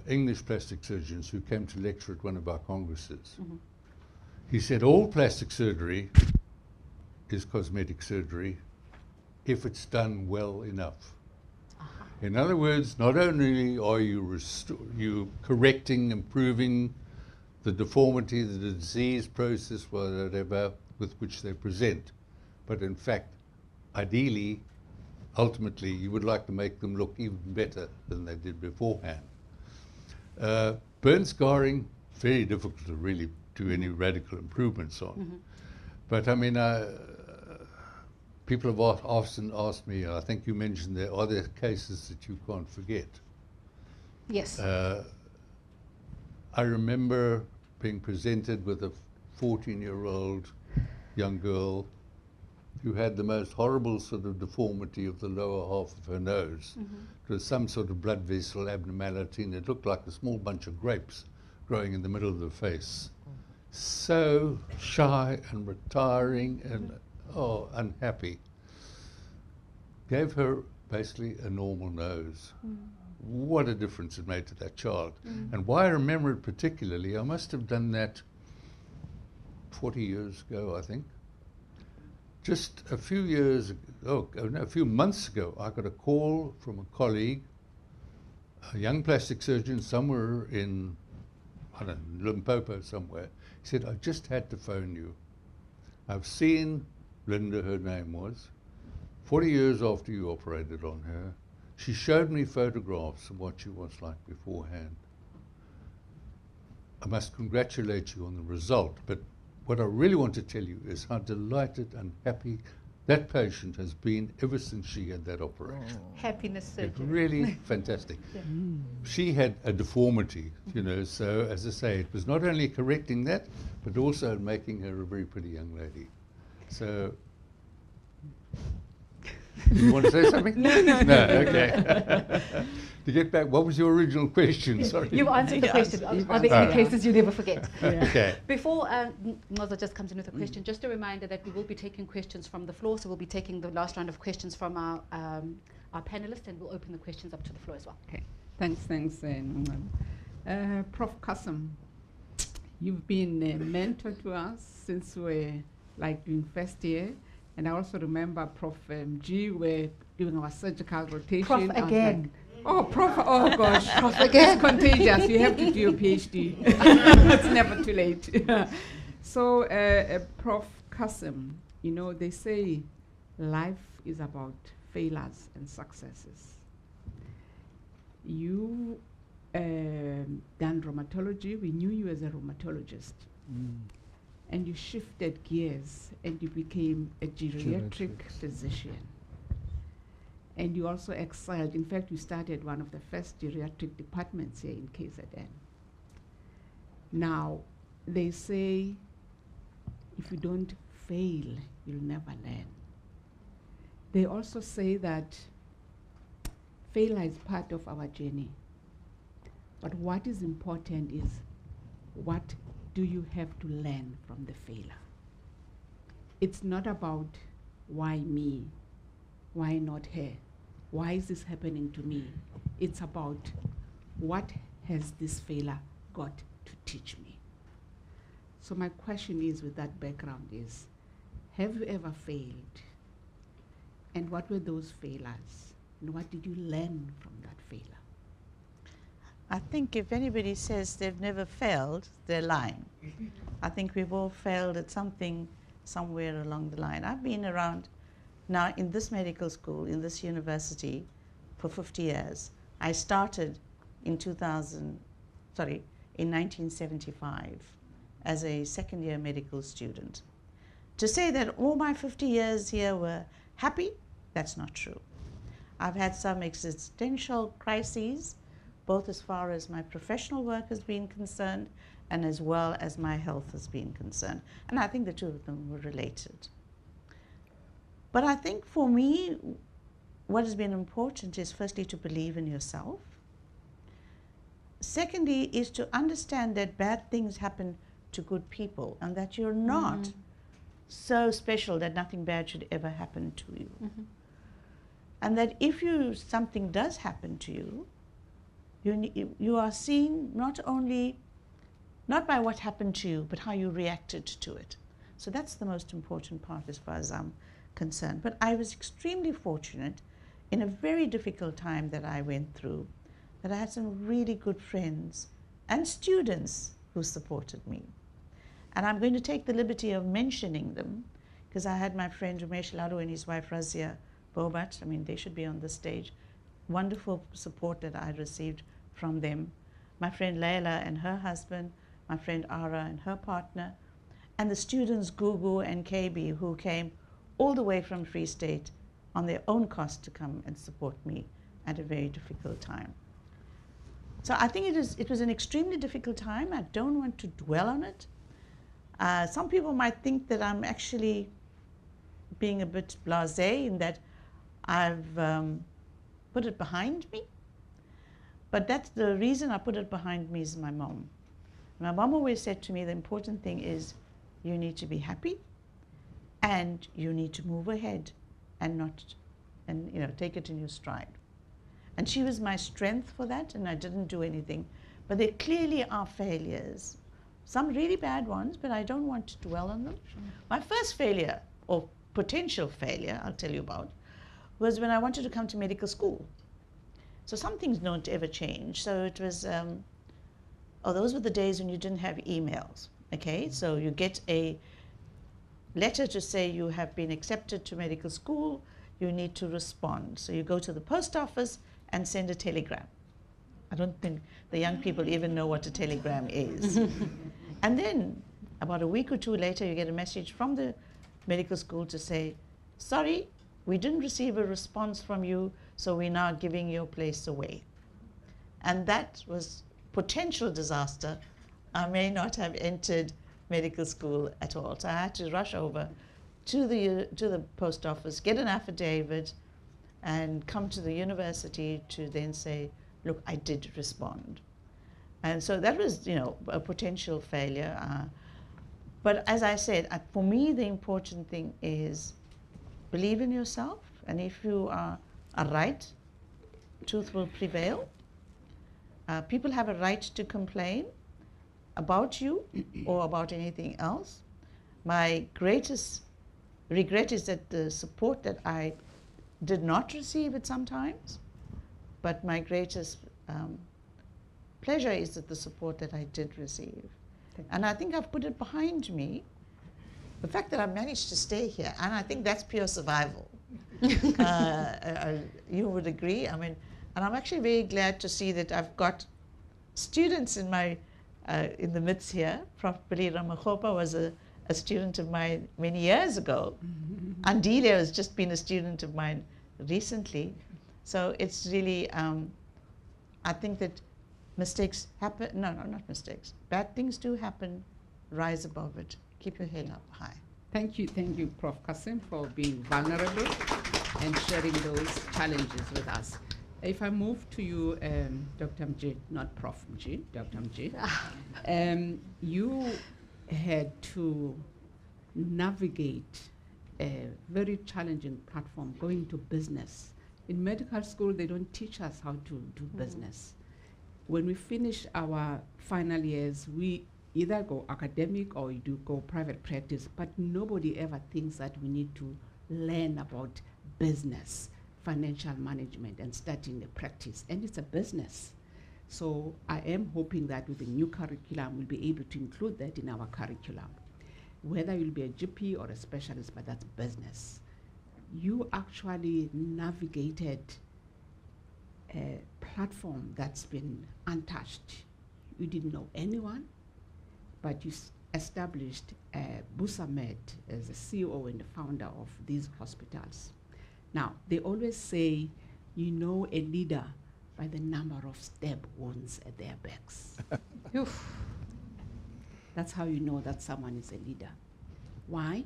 English plastic surgeons who came to lecture at one of our congresses. Mm-hmm. He said, all plastic surgery is cosmetic surgery if it's done well enough. In other words, not only are you correcting, improving the deformity, the disease process, whatever, with which they present, but in fact, ideally, ultimately, you would like to make them look even better than they did beforehand. Burn scarring, very difficult to really do any radical improvements on. Mm-hmm. But I mean, people have often asked me, I think you mentioned there, are there cases that you can't forget? Yes. I remember being presented with a 14-year-old young girl who had the most horrible sort of deformity of the lower half of her nose. Mm-hmm. It was some sort of blood vessel abnormality, and it looked like a small bunch of grapes growing in the middle of the face. So shy and retiring and unhappy. Gave her basically a normal nose. Mm. What a difference it made to that child. Mm. And why I remember it particularly, I must have done that 40 years ago, I think. Just a few a few months ago, I got a call from a colleague, a young plastic surgeon somewhere in, I don't know, Limpopo somewhere. He said, I just had to phone you. I've seen Linda, her name was, 40 years after you operated on her. She showed me photographs of what she was like beforehand. I must congratulate you on the result, but what I really want to tell you is how delighted and happy that patient has been ever since she had that operation. Happiness surgery. It's really fantastic. Yeah. She had a deformity, you know, so as I say, it was not only correcting that, but also making her a very pretty young lady. So, you want to say something? No, okay. To get back, what was your original question? Sorry. You answered the question. Are there any cases you never forget? Yeah. Okay. Before Noza just comes in with a question, just a reminder that we will be taking questions from the floor, so we'll be taking the last round of questions from our panelists, and we'll open the questions up to the floor as well. Okay. Thanks. Prof. Kasim, you've been a mentor to us since we're in first year. And I also remember Prof. G, we're doing our surgical rotation. Prof again. Prof, oh gosh. Prof again. It's contagious. You have to do your PhD. It's never too late. So, Prof. Kasim, you know, they say life is about failures and successes. You done rheumatology. We knew you as a rheumatologist. Mm. And you shifted gears and you became a geriatric physician. And you also excelled. In fact, you started one of the first geriatric departments here in KZN. Now, they say if you don't fail, you'll never learn. They also say that failure is part of our journey. But what is important is what do you have to learn from the failure? It's not about why me, why not her, why is this happening to me? It's about what has this failure got to teach me? So my question is, with that background is, have you ever failed? And what were those failures? And what did you learn from that failure? I think if anybody says they've never failed, they're lying. I think we've all failed at something somewhere along the line. I've been around now in this medical school, in this university, for for 50 years. I started in 1975 as a second-year medical student. To say that all my 50 years here were happy, that's not true. I've had some existential crises, both as far as my professional work has been concerned and as well as my health has been concerned. And I think the two of them were related. But I think for me, what has been important is firstly to believe in yourself. Secondly is to understand that bad things happen to good people and that you're not so special that nothing bad should ever happen to you. And that if something does happen to you, you are seen not by what happened to you, but how you reacted to it. So that's the most important part as far as I'm concerned. But I was extremely fortunate in a very difficult time that I went through, that I had some really good friends and students who supported me. And I'm going to take the liberty of mentioning them, because I had my friend Ramesh Ladu and his wife Razia Bobat. I mean, they should be on the stage. Wonderful support that I received from them. My friend Layla and her husband, my friend Ara and her partner, and the students Gugu and KB, who came all the way from Free State on their own cost to come and support me at a very difficult time. So I think it was an extremely difficult time. I don't want to dwell on it. Some people might think that I'm actually being a bit blasé in that I've put it behind me. But that's the reason I put it behind me is my mom. My mom always said to me, the important thing is you need to be happy and you need to move ahead and take it in your stride. And she was my strength for that, and I didn't do anything. But there clearly are failures, some really bad ones, but I don't want to dwell on them. My first failure, or potential failure, I'll tell you about, was when I wanted to come to medical school. So some things don't ever change. So it was, those were the days when you didn't have emails, okay? So you get a letter to say you have been accepted to medical school, you need to respond. So you go to the post office and send a telegram. I don't think the young people even know what a telegram is. And then about a week or two later, you get a message from the medical school to say, sorry, we didn't receive a response from you, so we're now giving your place away. And that was potential disaster. I may not have entered medical school at all. So I had to rush over to the post office, get an affidavit, and come to the university to then say, look, I did respond. And so that was, a potential failure. But as I said, for me, the important thing is believe in yourself, and if you are right, truth will prevail. People have a right to complain about you or about anything else. My greatest regret is that the support that I did not receive at some times, but my greatest pleasure is that the support that I did receive. And I think I've put it behind me. The fact that I managed to stay here, and I think that's pure survival. You would agree. I mean, and I'm actually very glad to see that I've got students in the midst here. Prof. Billy Ramakgopa was a student of mine many years ago. Andile has just been a student of mine recently. So it's really, I think that mistakes happen. No, not mistakes. Bad things do happen. Rise above it. Keep your head up high. Thank you, Prof. Kasim, for being vulnerable and sharing those challenges with us. If I move to you, Dr. Mj, not Prof. Mj, Dr. Mj, you had to navigate a very challenging platform going to business. In medical school, they don't teach us how to do business. When we finish our final years, we either go academic or we do go private practice, but nobody ever thinks that we need to learn about business, financial management, and starting a practice. And it's a business. So I am hoping that with the new curriculum, we'll be able to include that in our curriculum. Whether you'll be a GP or a specialist, but that's business. You actually navigated a platform that's been untouched. You didn't know anyone, but you established Busamed as the CEO and the founder of these hospitals. Now, they always say you know a leader by the number of stab wounds at their backs. That's how you know that someone is a leader. Why?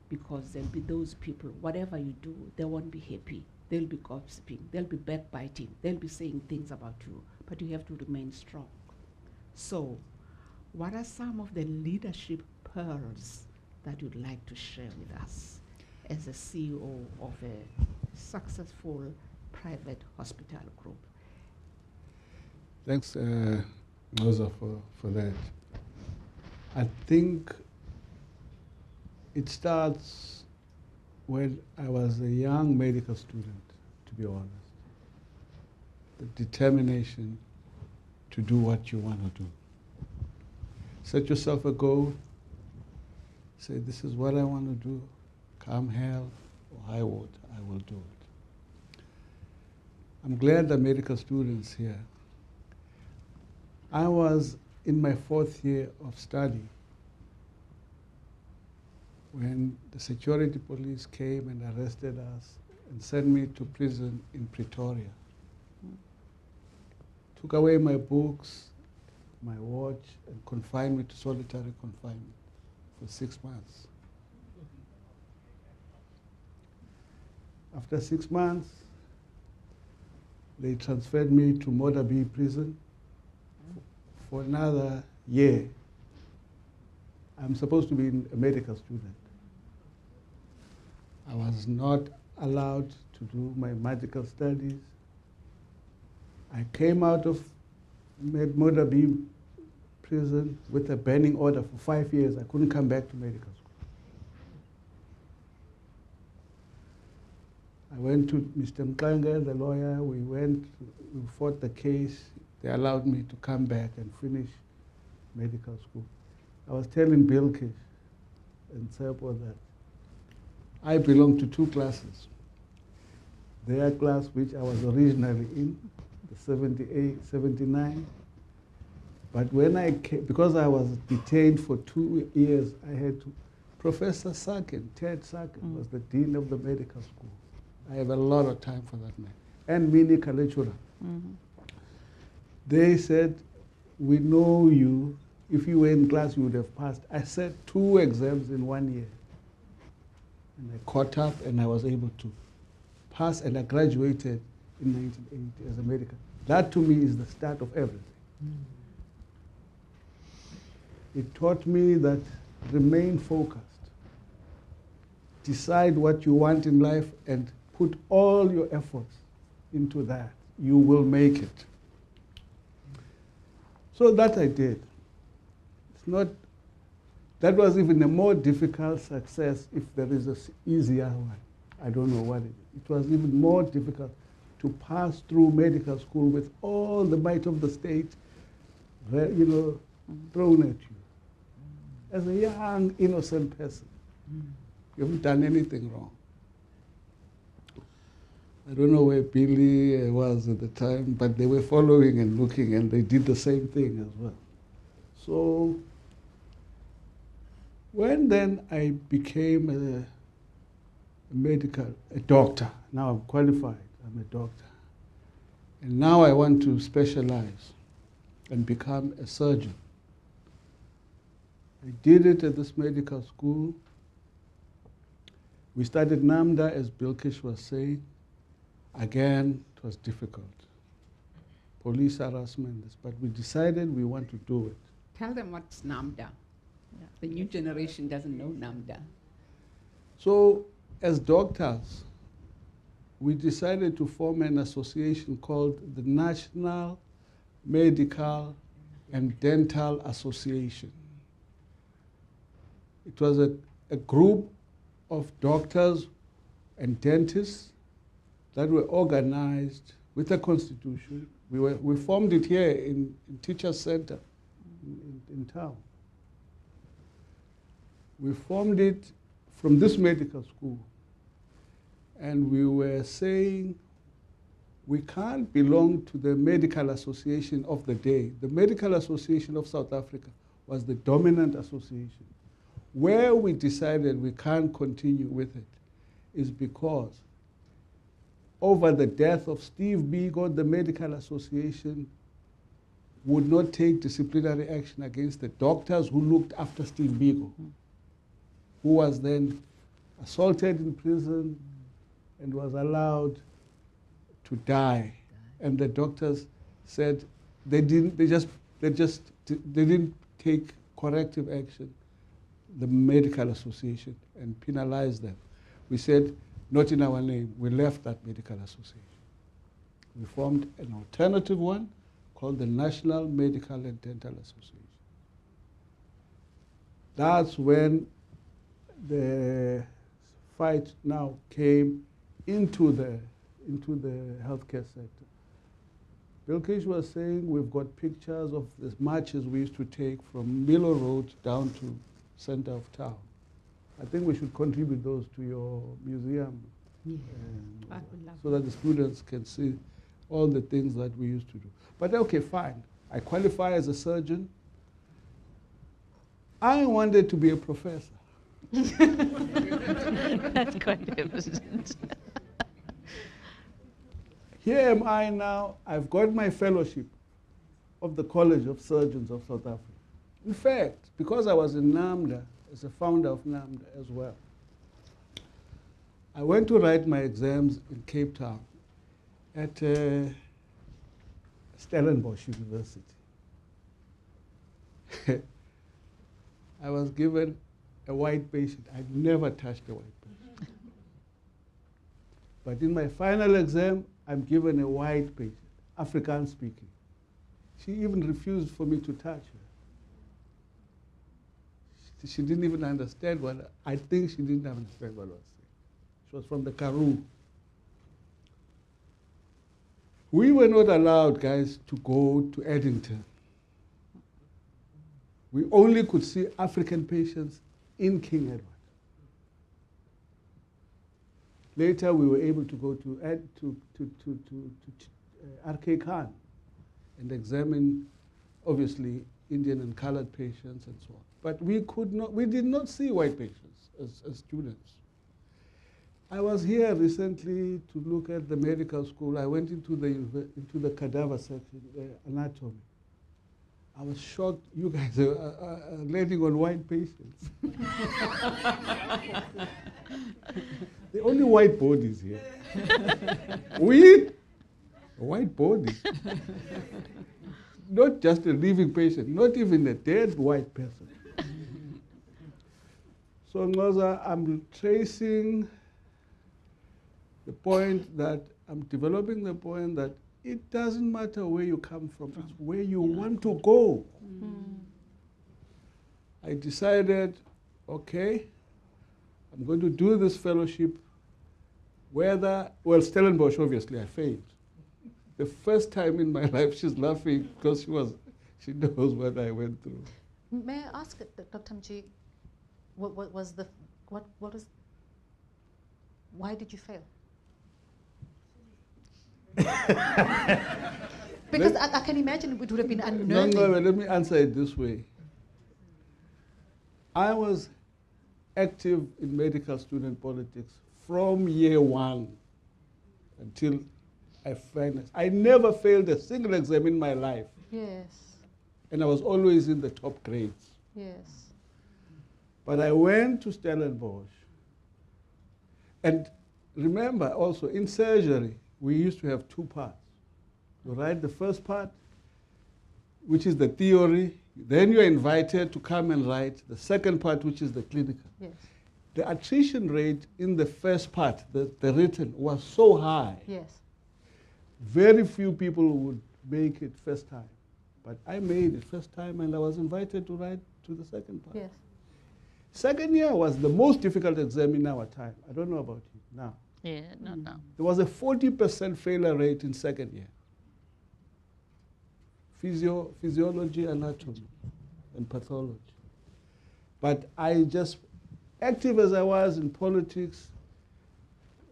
Because there'll be those people, whatever you do, they won't be happy. They'll be gossiping, they'll be backbiting, they'll be saying things about you, but you have to remain strong. So, what are some of the leadership pearls that you'd like to share with us as a CEO of a successful private hospital group? Thanks, Rosa, for that. I think it starts when I was a young medical student, to be honest. The determination to do what you want to do. Set yourself a goal, say, this is what I want to do. Come hell or high water, I will do it. I'm glad the medical students here. I was in my 4th year of study when the security police came and arrested us and sent me to prison in Pretoria. Took away my books, my watch, and confined me to solitary confinement for 6 months. After 6 months, they transferred me to Modabi prison for another year. I'm supposed to be a medical student. I was not allowed to do my medical studies. I came out of Modabi prison with a banning order for 5 years. I couldn't come back to medical school. I went to Mr. Mkanga, the lawyer. We fought the case. They allowed me to come back and finish medical school. I was telling Bilkish and Sepo that I belong to 2 classes. Their class, which I was originally in, the 78, 79. But when I came, because I was detained for 2 years, I had to, Professor Sakin, Ted Sakin, was the dean of the medical school. I have a lot of time for that man. And Mini Kalechura. They said, we know you. If you were in class, you would have passed. I said 2 exams in 1 year. And I caught up and I was able to pass, and I graduated in 1980 as a medical. That to me is the start of everything. It taught me that remain focused. Decide what you want in life and put all your efforts into that. You will make it. So that I did. It's not, that was even a more difficult success if there is an easier one. I don't know what it is. It was even more difficult to pass through medical school with all the might of the state, thrown at you. As a young, innocent person, you haven't done anything wrong. I don't know where Billy was at the time, but they were following and looking, and they did the same thing as well. So when then I became a doctor, now I'm qualified, I'm a doctor. And now I want to specialize and become a surgeon. I did it at this medical school. We started NAMDA, as Bilkish was saying. Again, it was difficult. Police harassment, but we decided we want to do it. Tell them what's NAMDA. The new generation doesn't know NAMDA. So, as doctors, we decided to form an association called the National Medical and Dental Association. It was a group of doctors and dentists that were organized with a constitution. We formed it here in Teachers Center in town. We formed it from this medical school. And we were saying, we can't belong to the medical association of the day. The Medical Association of South Africa was the dominant association. Where we decided we can't continue with it is because over the death of Steve Biko, the Medical Association would not take disciplinary action against the doctors who looked after Steve Biko, who was then assaulted in prison and was allowed to die. And the doctors said they didn't take corrective action, the Medical Association, and penalized them. We said, not in our name. We left that medical association. We formed an alternative one called the National Medical and Dental Association. That's when the fight now came into the healthcare sector. Bilkish was saying we've got pictures of the marches we used to take from Milo Road down to center of town. I think we should contribute those to your museum, so that the students can see all the things that we used to do. But okay, fine. I qualify as a surgeon. I wanted to be a professor. That's quite evident. Here am I now. I've got my fellowship of the College of Surgeons of South Africa. In fact, because I was in NAMDA, as a founder of NAMDA as well, I went to write my exams in Cape Town at Stellenbosch University. I was given a white patient. I'd never touched a white patient. But in my final exam, I'm given a white patient, Afrikaans speaking. She even refused for me to touch her. She didn't even understand I think she didn't understand what I was saying. She was from the Karoo. We were not allowed, guys, to go to Eddington. We only could see African patients in King Edward. Later, we were able to go to RK Khan and examine, obviously, Indian and colored patients and so on. But we did not see white patients as students. I was here recently to look at the medical school. I went into the cadaver section, the anatomy. I was shocked you guys are landing on white patients. The only white bodies here. We, white bodies. Not just a living patient, not even a dead white person. So, Ngoza, I'm tracing the point that, I'm developing the point that it doesn't matter where you come from, it's where you want to go. I decided, okay, I'm going to do this fellowship, Stellenbosch, obviously, I failed. The first time in my life, she's laughing because she knows what I went through. May I ask, Dr. Mji, why did you fail? Because I can imagine it would have been unnerving. No, let me answer it this way. I was active in medical student politics from year one until I finished. I never failed a single exam in my life. Yes. And I was always in the top grades. Yes. But I went to Stellenbosch. And remember also, in surgery, we used to have two parts. You write the first part, which is the theory. Then you're invited to come and write the second part, which is the clinical. Yes. The attrition rate in the first part, the written, was so high. Yes. Very few people would make it first time. But I made it first time, and I was invited to write to the second part. Yes. Second year was the most difficult exam in our time. I don't know about you now. Yeah, not now. There was a 40% failure rate in second year. Physiology, anatomy, and pathology. But I just, active as I was in politics,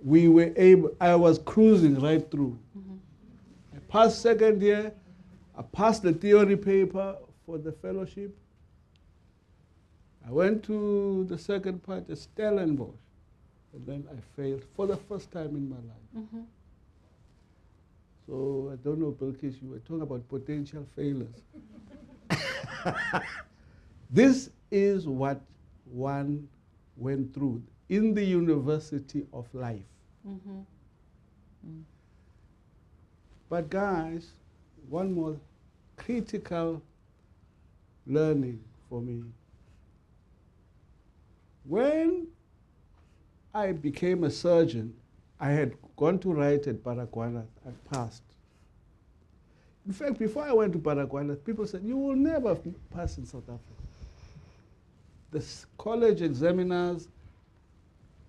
I was cruising right through. passed second year. I passed the theory paper for the fellowship. I went to the second part, Stellenbosch, and then I failed for the first time in my life. So I don't know, Bilkis, you were talking about potential failures. This is what one went through in the university of life. But guys, one more critical learning for me. When I became a surgeon, I had gone to write at Baragwanath. I passed. In fact, before I went to Baragwanath, people said, you will never pass in South Africa. The college examiners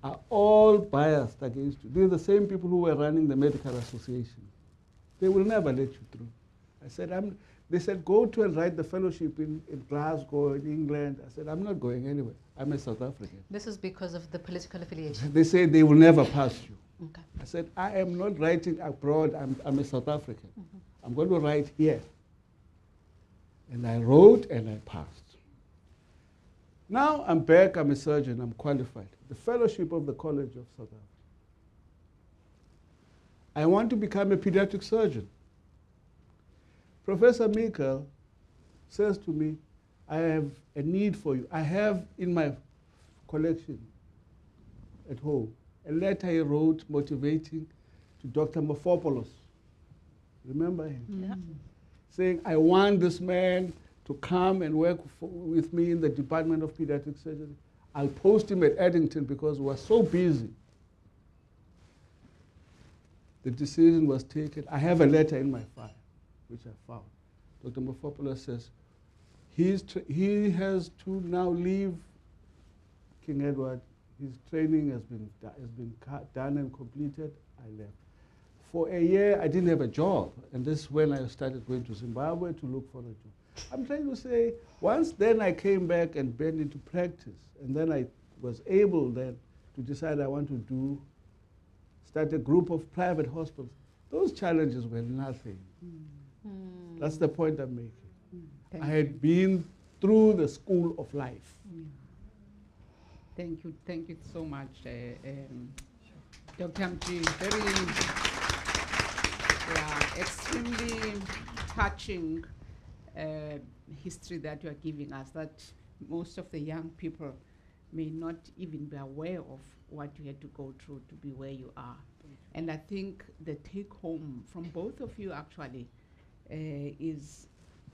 are all biased against you. They're the same people who were running the medical association. They will never let you through. I said, they said, go to and write the fellowship in Glasgow, in England. I said, I'm not going anywhere. I'm a South African. This is because of the political affiliation. They say they will never pass you. Okay. I said, I am not writing abroad. I'm a South African. I'm going to write here. And I wrote and I passed. Now I'm back. I'm a surgeon. I'm qualified. The fellowship of the College of South Africa. I want to become a pediatric surgeon. Professor Mikkel says to me, I have a need for you. I have in my collection at home a letter he wrote motivating to Dr. Mofopoulos. Remember him? Yeah. Saying, I want this man to come and work with me in the Department of Pediatric Surgery. I'll post him at Eddington because we were so busy. The decision was taken. I have a letter in my file, which I found. Dr. Mofopoulos says, he has to now leave King Edward. His training has been done and completed. I left. For a year, I didn't have a job. And this is when I started going to Zimbabwe to look for a job. I'm trying to say, once then I came back and went into practice. And then I was able then to decide I want to start a group of private hospitals. Those challenges were nothing. That's the point I'm making. I had been through the school of life. Thank you so much, Dr. Mji. Very, extremely touching history that you are giving us, that most of the young people may not even be aware of what you had to go through to be where you are. And I think the take home from both of you actually is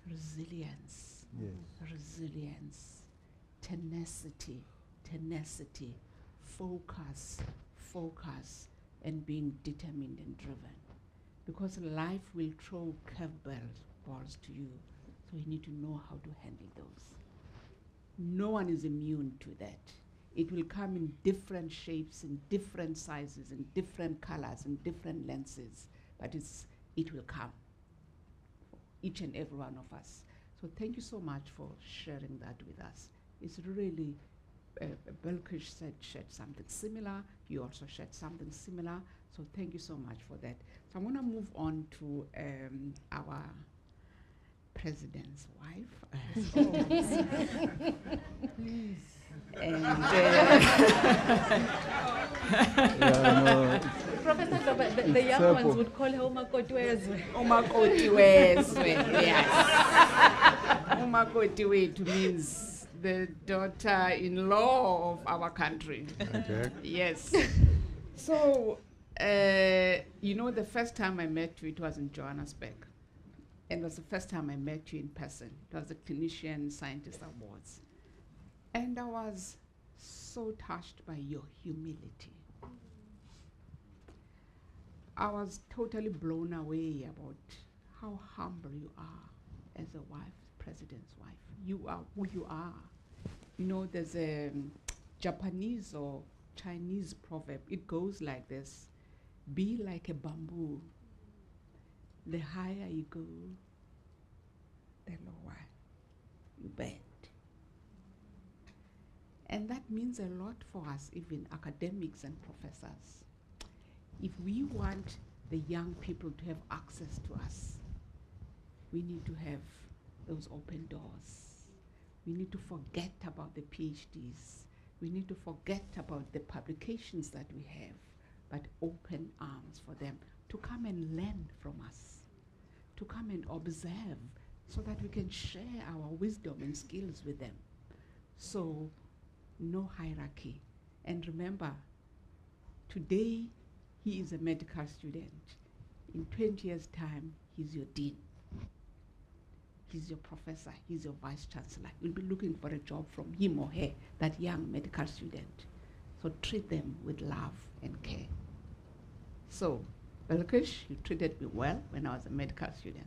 resilience. Yes. Resilience, tenacity, focus, and being determined and driven. Because life will throw curveballs to you, so you need to know how to handle those. No one is immune to that. It will come in different shapes, in different sizes, in different colors, in different lenses, but it will come for each and every one of us. So thank you so much for sharing that with us. It's really, Belkish shared something similar. You also shared something similar. So thank you so much for that. So I'm going to move on to our president's wife. Please. And Professor Doba, the young ones would call her Umakotiwezwe. Umakotiwezwe, yes. Umakotiwezwe means the daughter-in-law of our country. Okay. Yes. So, the first time I met you, it was in Johannesburg. And it was the first time I met you in person. It was the Clinician Scientist Awards. And I was so touched by your humility. I was totally blown away about how humble you are as a wife, president's wife. You are who you are. There's a Japanese or Chinese proverb. It goes like this: be like a bamboo. The higher you go, the lower you bend. And that means a lot for us, even academics and professors. If we want the young people to have access to us. We need to have those open doors. We need to forget about the PhDs. We need to forget about the publications that we have, but open arms for them to come and learn from us, to come and observe so that we can share our wisdom and skills with them. So, no hierarchy. And remember, today he is a medical student. In 20 years' time, he's your dean. He's your professor, he's your vice chancellor. You'll be looking for a job from him or her, that young medical student. So treat them with love and care. So, Belkish, you treated me well when I was a medical student.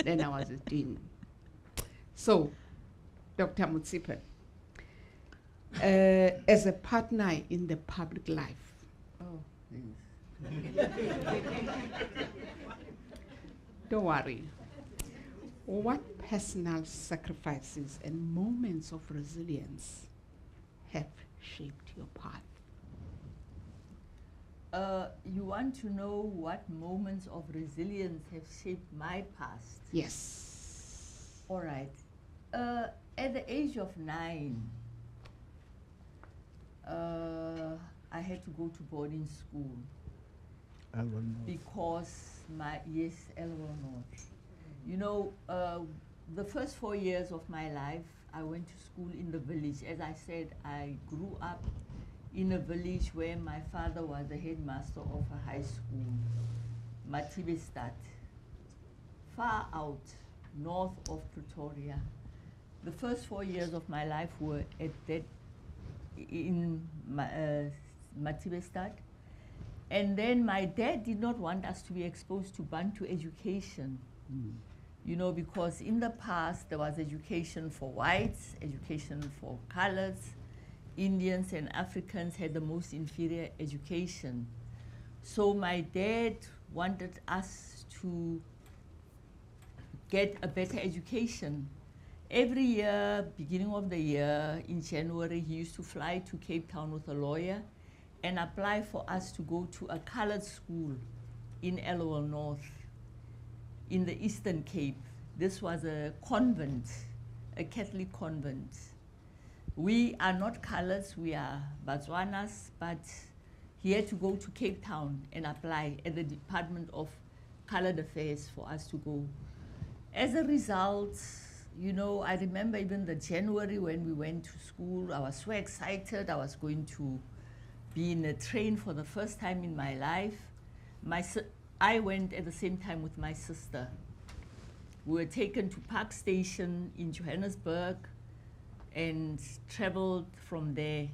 Then I was a dean. So, Dr. Mutsipe, as a partner in the public life, don't worry. What personal sacrifices and moments of resilience have shaped your path? You want to know what moments of resilience have shaped my past? Yes. All right. At the age of 9, I had to go to boarding school because Elwell North. You know, the first 4 years of my life, I went to school in the village. As I said, I grew up in a village where my father was the headmaster of a high school, Matibestad, far out north of Pretoria. The first 4 years of my life were in Matibestad. And then my dad did not want us to be exposed to Bantu education. You know, because in the past there was education for whites, education for colors. Indians and Africans had the most inferior education. So my dad wanted us to get a better education. Every year, beginning of the year, in January, he used to fly to Cape Town with a lawyer and apply for us to go to a colored school in Elwell North, in the Eastern Cape. This was a convent, a Catholic convent. We are not colors, we are Botswanas, but he had to go to Cape Town and apply at the Department of Colored Affairs for us to go. As a result, you know, I remember even the January when we went to school, I was so excited. I was going to be in a train for the first time in my life. I went at the same time with my sister. We were taken to Park Station in Johannesburg and traveled from there,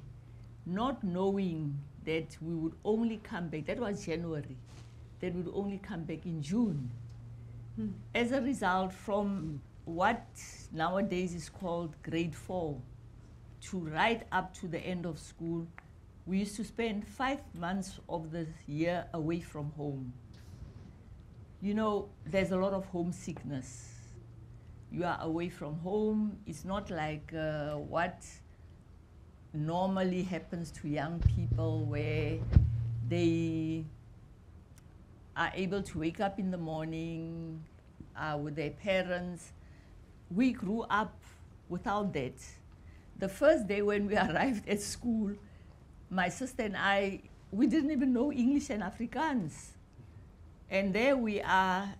not knowing that we would only come back, that was January, that we would only come back in June. As a result, from what nowadays is called grade 4 to right up to the end of school, we used to spend 5 months of the year away from home. You know, there's a lot of homesickness. You are away from home. It's not like what normally happens to young people where they are able to wake up in the morning with their parents. We grew up without that. The first day when we arrived at school, my sister and I, we didn't even know English and Afrikaans. And there we are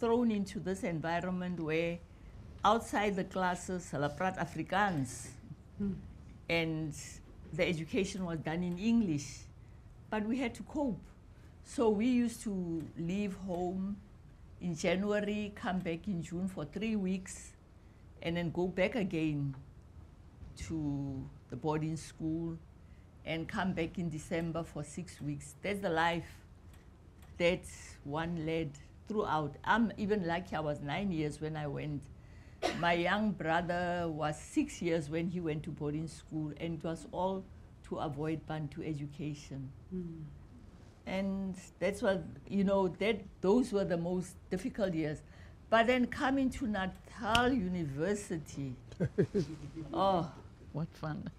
thrown into this environment where outside the classes, hulle praat Afrikaans. And the education was done in English. But we had to cope. So we used to leave home in January, come back in June for 3 weeks, and then go back again to the boarding school and come back in December for 6 weeks. That's the life that one led throughout. I'm even lucky I was 9 years when I went. My young brother was 6 years when he went to boarding school, and it was all to avoid Bantu education. And that's what, you know, those were the most difficult years. But then coming to Natal University, oh, What fun.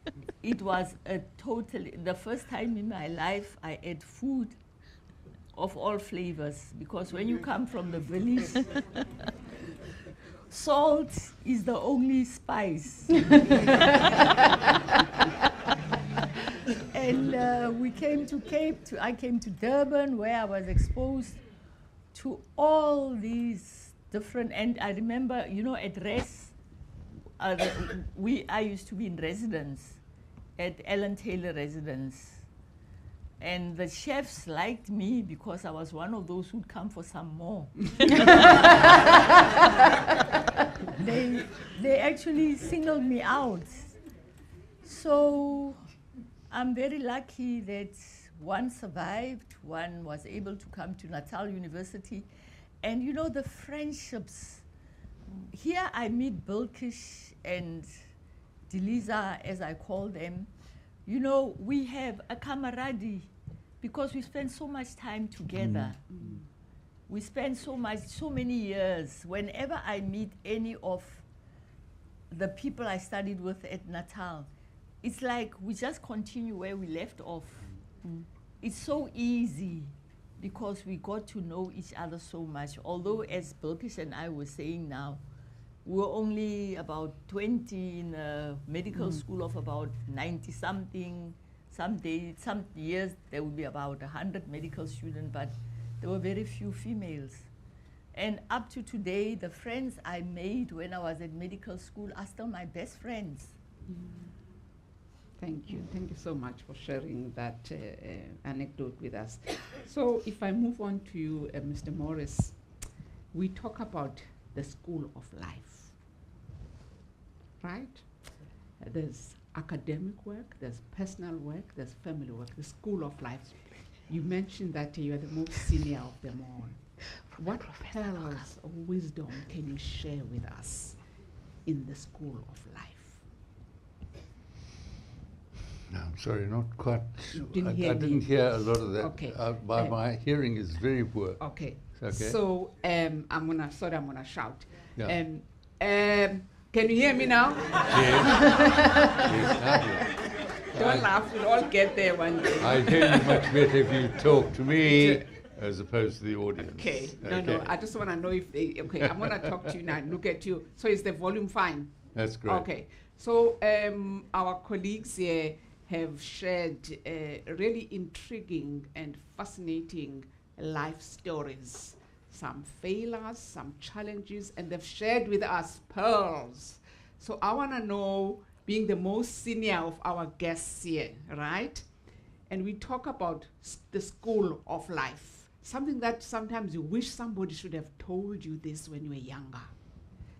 it was the first time in my life I ate food of all flavors, because when you come from the village, salt is the only spice. And we came to I came to Durban, where I was exposed to all these different, and I remember, you know, at Res, I used to be in residence at Ellen Taylor Residence. And the chefs liked me because I was one of those who'd come for some more. They actually singled me out. So I'm very lucky that one survived, one was able to come to Natal University. And you know, the friendships. Here I meet Bilkish and Deliza, as I call them. You know, we have a camaraderie because we spend so much time together. We spend so many years. Whenever I meet any of the people I studied with at Natal, it's like we just continue where we left off. It's so easy because we got to know each other so much. Although, as Bilkish and I were saying now, we're only about 20 in a medical school of about 90-something. Some years there will be about 100 medical students, but there were very few females. And up to today, the friends I made when I was at medical school are still my best friends. Thank you. Thank you so much for sharing that anecdote with us. So if I move on to you, Mr. Morris, we talk about the school of life, right? There's academic work, there's personal work, there's family work, the school of life. You mentioned that you are the most senior of them all. What pearls of wisdom can you share with us in the school of life? No, I'm sorry, not quite. Didn't I hear didn't me. hear a lot of that. Okay. My hearing is very poor. Okay. Okay. So I'm gonna shout. Yeah. Can you hear me now? Yes. Don't laugh, we'll all get there one day. I hear you much better if you talk to me as opposed to the audience. Okay. No, I just want to know if they, okay, I'm going to talk to you now, look at you. So is the volume fine? That's great. Okay. So our colleagues here have shared really intriguing and fascinating life stories. Some failures, some challenges, and they've shared with us pearls. So I want to know, being the most senior of our guests here, right? And we talk about the school of life, something that sometimes you wish somebody should have told you this when you were younger,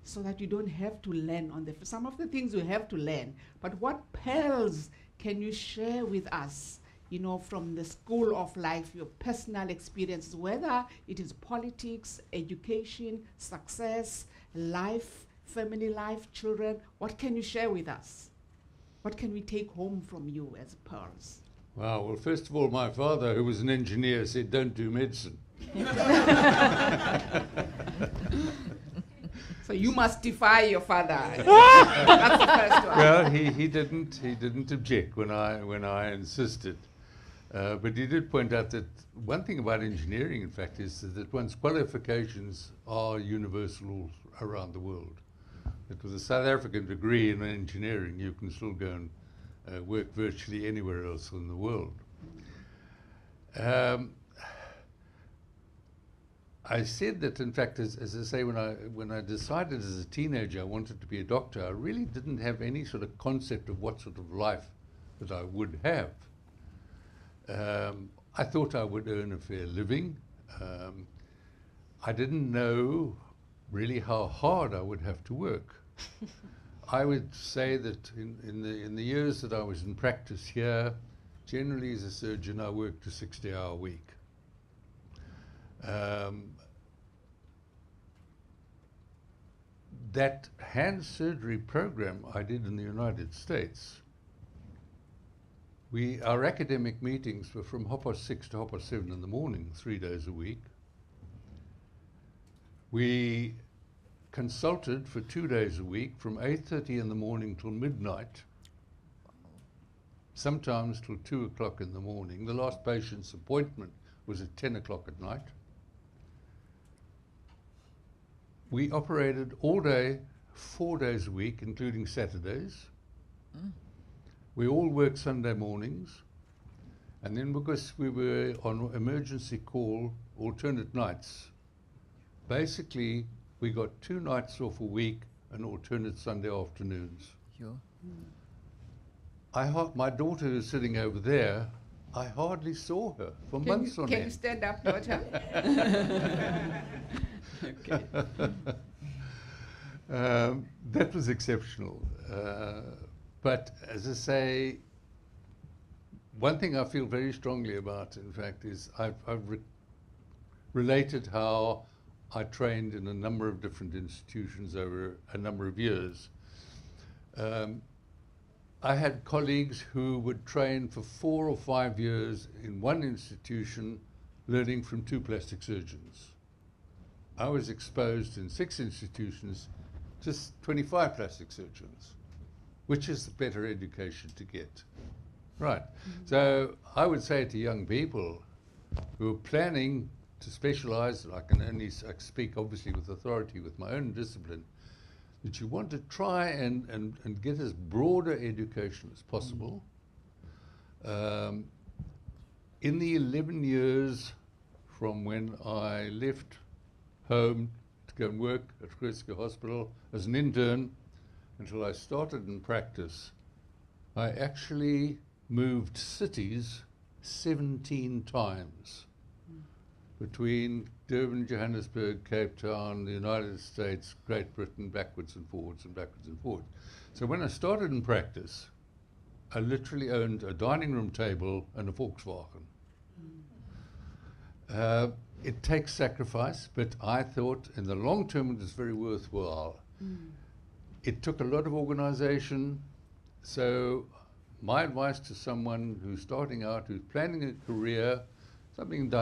so that you don't have to learn on some of the things you have to learn. But what pearls can you share with us, you know, from the school of life, your personal experiences, whether it is politics, education, success, life, family life, children? What can you share with us? What can we take home from you as pearls? Wow, well, first of all, my father, who was an engineer, said, don't do medicine. So you must defy your father. That's the first one. Well, he didn't object when I insisted. But he did point out that one thing about engineering, in fact, is that one's qualifications are universal around the world. That with a South African degree in engineering, you can still go and work virtually anywhere else in the world. I said that, in fact, as I say, when I decided as a teenager I wanted to be a doctor, I really didn't have any sort of concept of what sort of life that I would have. I thought I would earn a fair living. I didn't know really how hard I would have to work. I would say that in the years that I was in practice here, generally as a surgeon, I worked a 60-hour week. That hand surgery program I did in the United States, our academic meetings were from 6:30 to 7:30 in the morning, 3 days a week. We consulted for 2 days a week from 8:30 in the morning till midnight, sometimes till 2 o'clock in the morning. The last patient's appointment was at 10 o'clock at night. We operated all day, 4 days a week, including Saturdays. We all worked Sunday mornings. And then because we were on emergency call alternate nights, basically we got 2 nights off a week and alternate Sunday afternoons. Sure. My daughter who's sitting over there, I hardly saw her for months on Can you end. stand up, daughter? Okay. That was exceptional. But as I say, one thing I feel very strongly about, in fact, is I've related how I trained in a number of different institutions over a number of years. I had colleagues who would train for 4 or 5 years in one institution, learning from 2 plastic surgeons. I was exposed in 6 institutions, just 25 plastic surgeons. Which is the better education to get? Right. So I would say to young people who are planning to specialize, I can only speak obviously with authority with my own discipline, that you want to try and get as broader education as possible. In the 11 years from when I left home to go and work at Groote Hospital as an intern until I started in practice, I actually moved cities 17 times between Durban, Johannesburg, Cape Town, the United States, Great Britain, backwards and forwards and backwards and forwards. So when I started in practice, I literally owned a dining room table and a Volkswagen. It takes sacrifice, but I thought in the long term it was very worthwhile. It took a lot of organization. So my advice to someone who's starting out, who's planning a career, something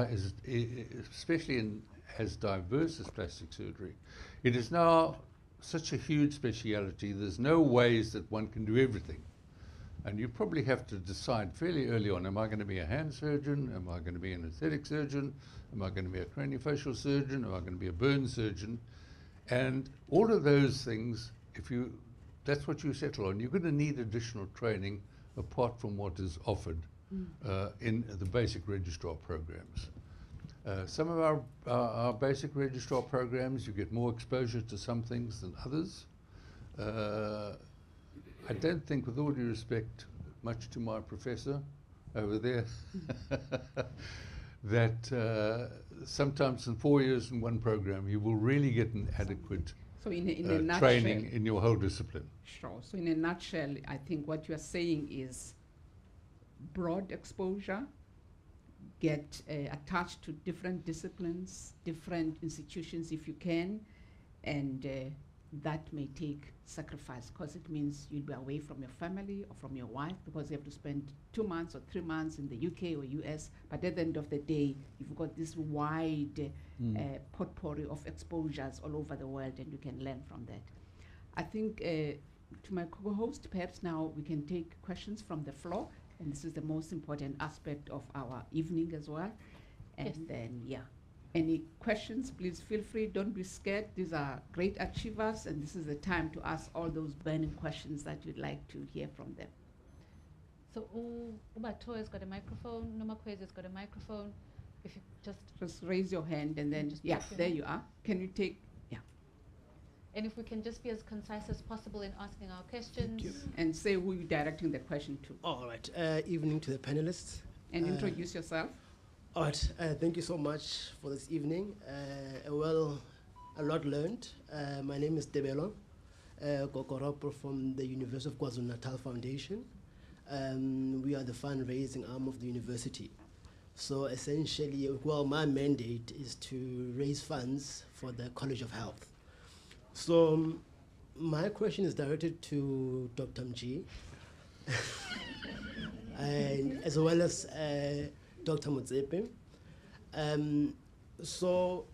especially in as diverse as plastic surgery, it is now such a huge speciality. There's no ways that one can do everything. And you probably have to decide fairly early on, am I going to be a hand surgeon? Am I going to be an aesthetic surgeon? Am I going to be a craniofacial surgeon? Am I going to be a burn surgeon? And all of those things, that's what you settle on. You're going to need additional training apart from what is offered in the basic registrar programs. Some of our basic registrar programs, you get more exposure to some things than others. I don't think, with all due respect, much to my professor over there, that sometimes in 4 years in one program, you will really get an adequate So in a nutshell, training in your whole discipline. Sure. So in a nutshell, I think what you are saying is broad exposure, get attached to different disciplines, different institutions if you can, and that may take sacrifice because it means you'll be away from your family or from your wife because you have to spend 2 months or 3 months in the UK or US. But at the end of the day, you've got this wide potpourri of exposures all over the world, and you can learn from that. I think to my co-host, perhaps now we can take questions from the floor, and this is the most important aspect of our evening as well. And Yes. then, yeah. Any questions, please feel free. Don't be scared. These are great achievers, and this is the time to ask all those burning questions that you'd like to hear from them. So Ubatoya's got a microphone, Nomakwezi's got a microphone. If you Just raise your hand, and then, Just yeah, take your there hand. you are. Can you take, and if we can just be as concise as possible in asking our questions. and say who you're directing the question to, All right. Evening to the panelists. and introduce yourself. All right. Thank you so much for this evening. A lot learned. My name is Debelo Kokoropo from the University of KwaZulu-Natal Foundation. We are the fundraising arm of the university. So essentially, my mandate is to raise funds for the College of Health. So my question is directed to Dr. Mji, and as well as Dr. Motsepe. So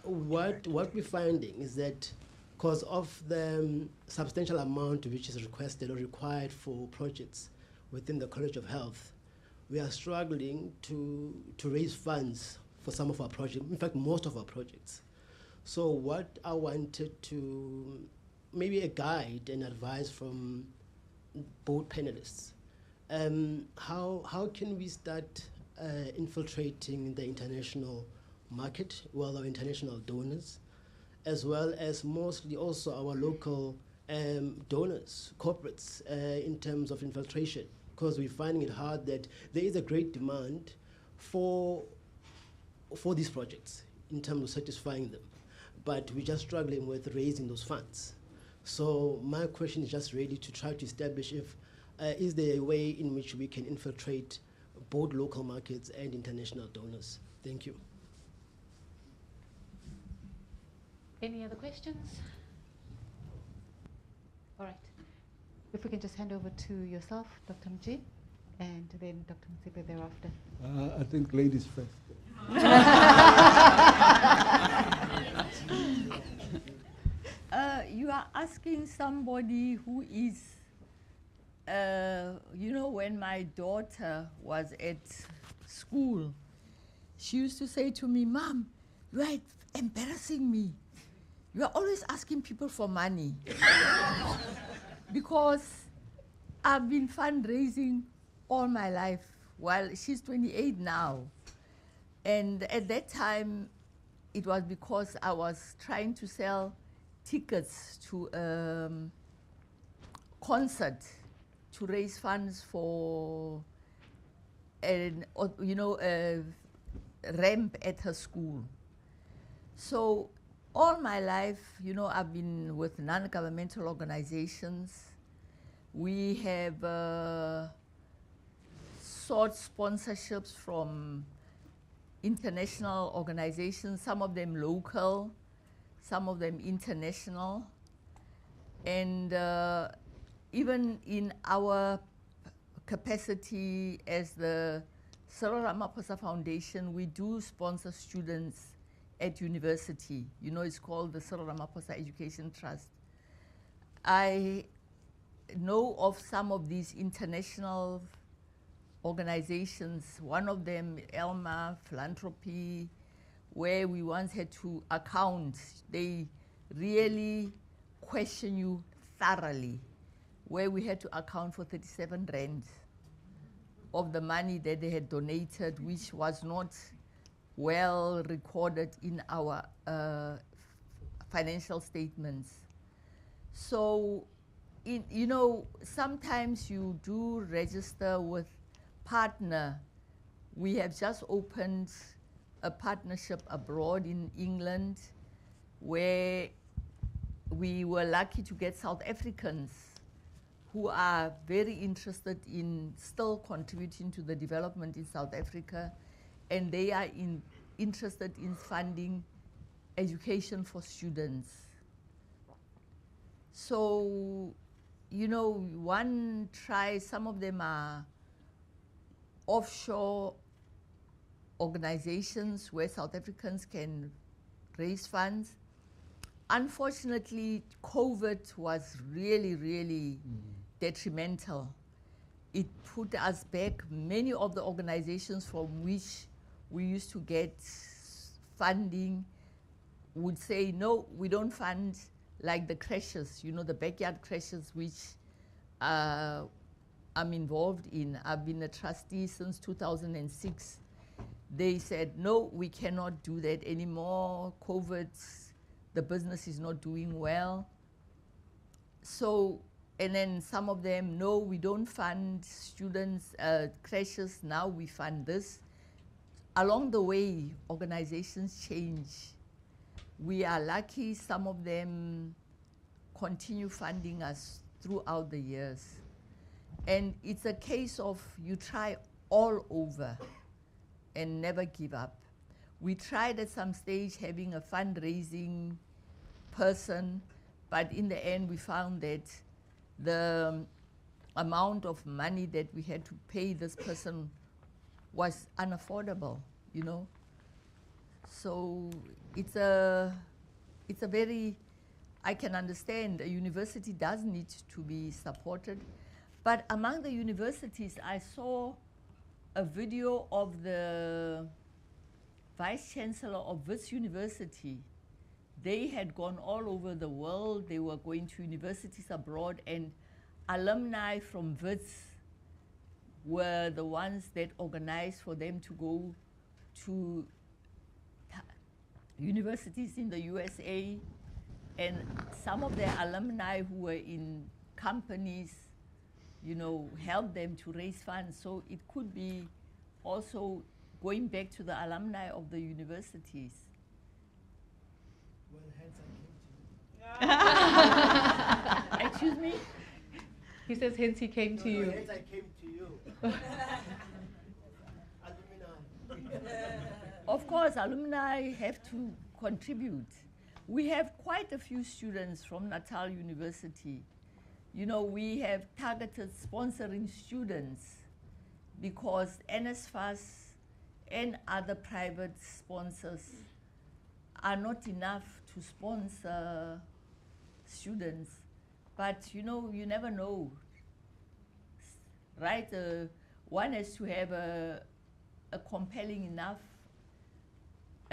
what we're finding is that because of the substantial amount which is requested or required for projects within the College of Health, we are struggling to raise funds for some of our projects, in fact, most of our projects. So what I wanted to, maybe a guide and advice from both panelists. How can we start infiltrating the international market, well, our international donors, as well as mostly also our local donors, corporates, in terms of infiltration? Because we're finding it hard that there is a great demand for these projects in terms of satisfying them, but we're just struggling with raising those funds. So my question is just really to try to establish if is there a way in which we can infiltrate both local markets and international donors? Thank you. Any other questions? All right. If we can just hand over to yourself, Dr. Mji, and then Dr. Mzibe thereafter. I think ladies first. You are asking somebody who is, you know, when my daughter was at school, she used to say to me, "Mom, you are embarrassing me. You are always asking people for money." Because I've been fundraising all my life. Well, she's 28 now. And at that time, it was because I was trying to sell tickets to a concert to raise funds for a ramp at her school. So all my life, you know, I've been with non-governmental organizations. We have sought sponsorships from international organizations, some of them local, some of them international. And even in our capacity as the Cyril Ramaphosa Foundation, we do sponsor students at university. You know, it's called the Cyril Ramaphosa Education Trust. I know of some of these international organizations, one of them, Elma Philanthropy, where we once had to account. They really question you thoroughly, where we had to account for 37 rand of the money that they had donated, which was not well recorded in our financial statements. So, you know, sometimes you do register with partner. We have just opened a partnership abroad in England where we were lucky to get South Africans who are very interested in still contributing to the development in South Africa, and they are interested in funding education for students. So, you know, one tries, some of them are offshore organizations where South Africans can raise funds. Unfortunately, COVID was really, really detrimental. It put us back. Many of the organizations from which we used to get funding would say, no, we don't fund, like the creches, you know, the backyard creches, which I'm involved in. I've been a trustee since 2006. They said, no, we cannot do that anymore. COVID, the business is not doing well. So, and then some of them, no, we don't fund students, creches, now we fund this. Along the way, organizations change. We are lucky some of them continue funding us throughout the years. And it's a case of you try all over and never give up. We tried at some stage having a fundraising person, but in the end we found that the amount of money that we had to pay this person was unaffordable, you know. So it's a very, I can understand a university does need to be supported, but among the universities I saw a video of the Vice Chancellor of Wits University. They had gone all over the world. They were going to universities abroad, and alumni from Wits were the ones that organized for them to go to universities in the USA, and some of their alumni who were in companies, you know, helped them to raise funds. So it could be also going back to the alumni of the universities. Well, hence I came to you. Excuse me? He says hence he came to you. Hence I came to you. Alumni. Of course, alumni have to contribute. We have quite a few students from Natal University. You know, we have targeted sponsoring students because NSFAS and other private sponsors are not enough to sponsor students. But, you know, you never know, right? One has to have a compelling enough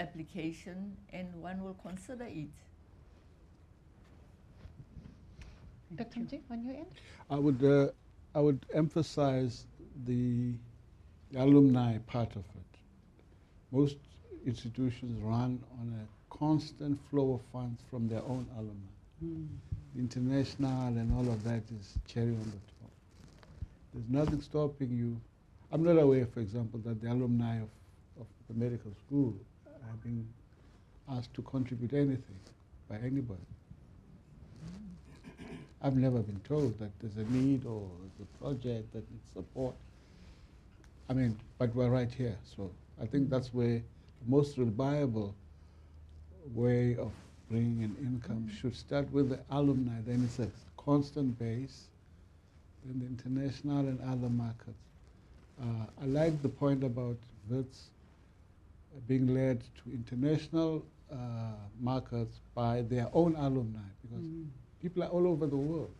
application, and one will consider it. Dr. Mji, on your end? I would emphasize the alumni part of it. Most institutions run on a constant flow of funds from their own alumni. International and all of that is cherry on the top. There's nothing stopping you. I'm not aware, for example, that the alumni of the medical school have been asked to contribute anything by anybody. I've never been told that there's a need or there's a project that needs support. I mean, but we're right here, so I think that's where the most reliable way of bringing in income should start with the alumni. Then it's a constant base, then the international and other markets. I like the point about Wits being led to international markets by their own alumni, because people are all over the world.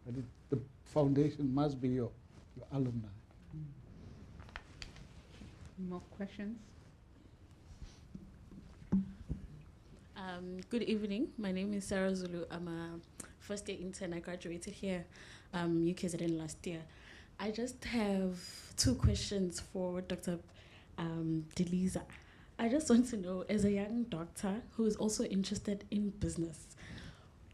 But the foundation must be your alumni. More questions? Good evening. My name is Sarah Zulu. I'm a first-year intern. I graduated here, UKZN last year. I just have two questions for Dr. Deliza. I just want to know, as a young doctor who is also interested in business,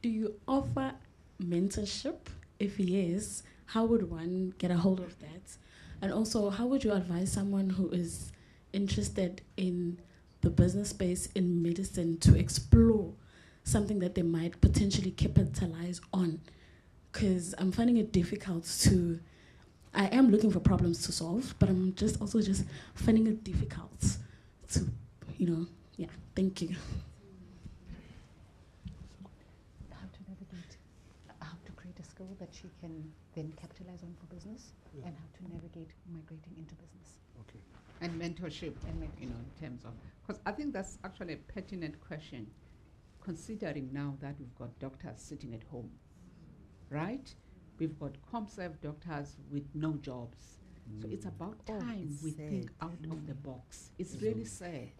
do you offer mentorship? If yes, how would one get a hold of that? And also, how would you advise someone who is interested in the business space in medicine to explore something that they might potentially capitalize on? Because I'm finding it difficult to, I am looking for problems to solve, but I'm also finding it difficult to, yeah, thank you. How to navigate, how to create a skill that she can then capitalize on for business, and how to navigate migrating into business. Okay. And mentorship, in terms of, because I think that's actually a pertinent question, considering now that we've got doctors sitting at home, right? We've got ComServe doctors with no jobs. So it's about time we think out of the box. It's really sad.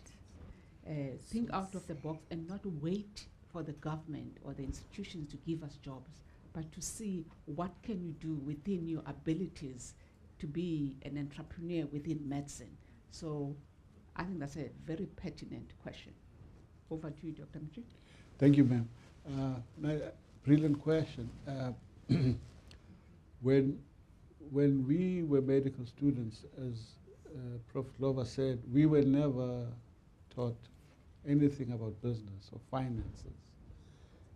Think out of the box and not wait for the government or the institutions to give us jobs, but to see what can you do within your abilities to be an entrepreneur within medicine. So I think that's a very pertinent question. Over to you, Dr. Mji. Thank you, ma'am. Brilliant question. When we were medical students, as Prof. Lova said, we were never taught anything about business or finances.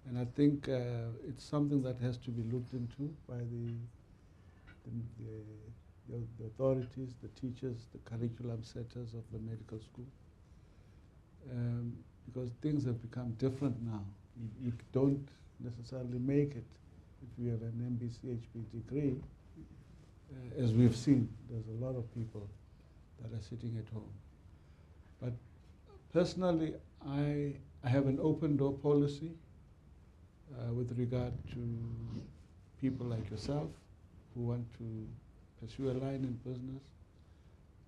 And I think it's something that has to be looked into by the authorities, the teachers, the curriculum setters of the medical school. Because things have become different now. You don't necessarily make it if you have an MBCHP degree. As we've seen, there's a lot of people that are sitting at home. But personally, I have an open door policy with regard to people like yourself who want to pursue a line in business.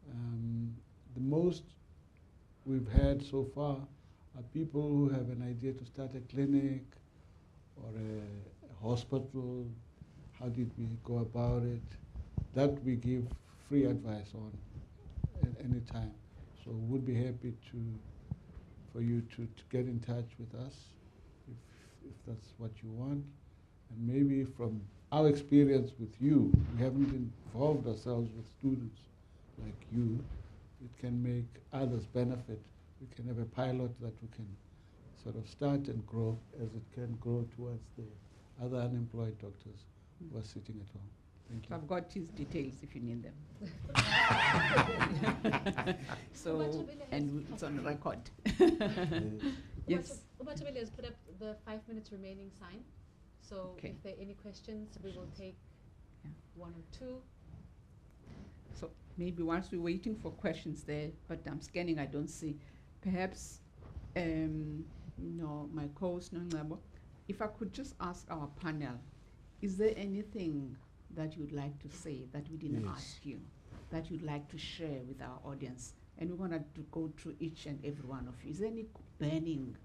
The most we've had so far are people who have an idea to start a clinic or a hospital. How did we go about it? That we give free advice on at any time. So we'd be happy for you to get in touch with us if that's what you want. And maybe from our experience with you, we haven't involved ourselves with students like you. It can make others benefit. We can have a pilot that we can sort of start and grow as it can grow towards the other unemployed doctors who are sitting at home. Thank you. I've got his details if you need them. So, and it's on record. Yes. Umatabele has put up the 5 minutes remaining sign. So Okay. if there are any questions, we will take one or two. So maybe whilst we're waiting for questions there, but I'm scanning, I don't see. Perhaps, no, my co-host, Nongabo, if I could just ask our panel, is there anything that you'd like to say that we didn't ask you, that you'd like to share with our audience? And we're going to go through each and every one of you. Is there any burning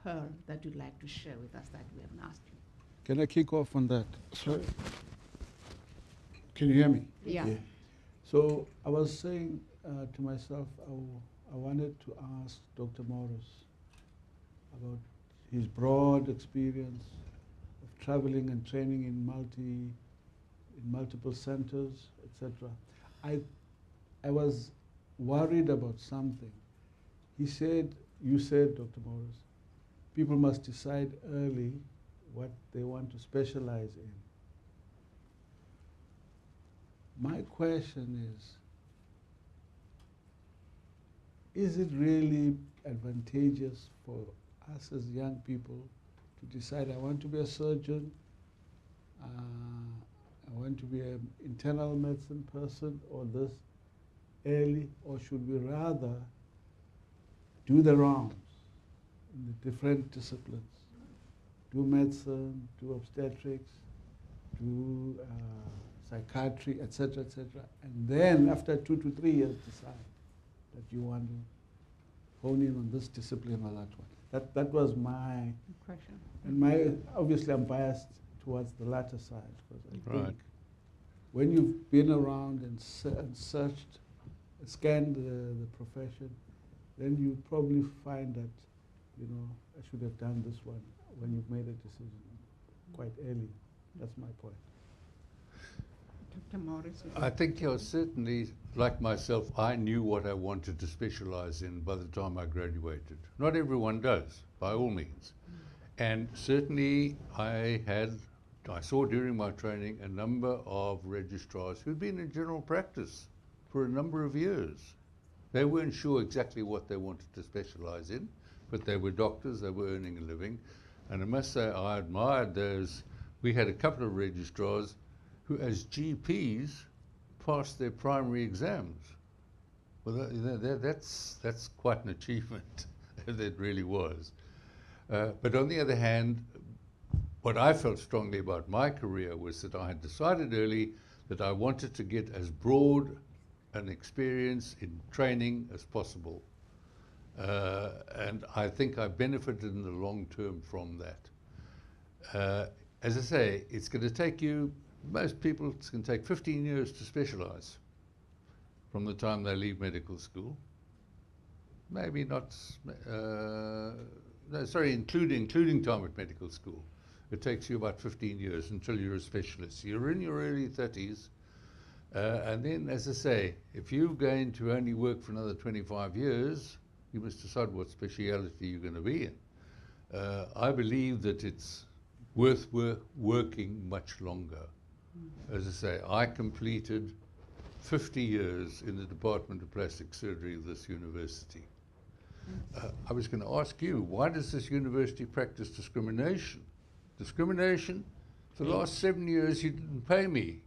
pearl that you'd like to share with us that we haven't asked you? Can I kick off on that? Sorry. Can you hear me? Yeah. So I was saying to myself, I wanted to ask Dr. Morris about his broad experience of traveling and training in multiple centers, etc. I was worried about something. You said, Dr. Morris, people must decide early what they want to specialize in. My question is it really advantageous for us as young people to decide, I want to be a surgeon, I want to be an internal medicine person, or this early, or should we rather do the rounds in the different disciplines? Do medicine, do obstetrics, do psychiatry, etc., and then after 2 to 3 years decide that you want to hone in on this discipline or that one. That was my question. And obviously I'm biased towards the latter side, because I Right. think when you've been around and searched, scanned the profession, then you probably find that, I should have done this one when you've made a decision quite early. That's my point. Dr. Morris. I think certainly, like myself, I knew what I wanted to specialize in by the time I graduated. Not everyone does, by all means. And certainly I saw during my training a number of registrars who'd been in general practice for a number of years. They weren't sure exactly what they wanted to specialize in, but they were doctors, they were earning a living. And I must say, I admired those. We had a couple of registrars who, as GPs, passed their primary exams. Well, that's quite an achievement. That really was. But on the other hand, what I felt strongly about my career was that I had decided early that I wanted to get as broad an experience in training as possible. And I think I benefited in the long term from that. As I say, it's going to take you, most people, it's going to take 15 years to specialize from the time they leave medical school. Maybe not, including time at medical school. It takes you about 15 years until you're a specialist. You're in your early 30s. And then, as I say, if you're going to only work for another 25 years, you must decide what speciality you're going to be in. I believe that it's worth working much longer. As I say, I completed 50 years in the Department of Plastic Surgery of this university. I was going to ask you, why does this university practice discrimination? Discrimination? For the last 7 years, you didn't pay me.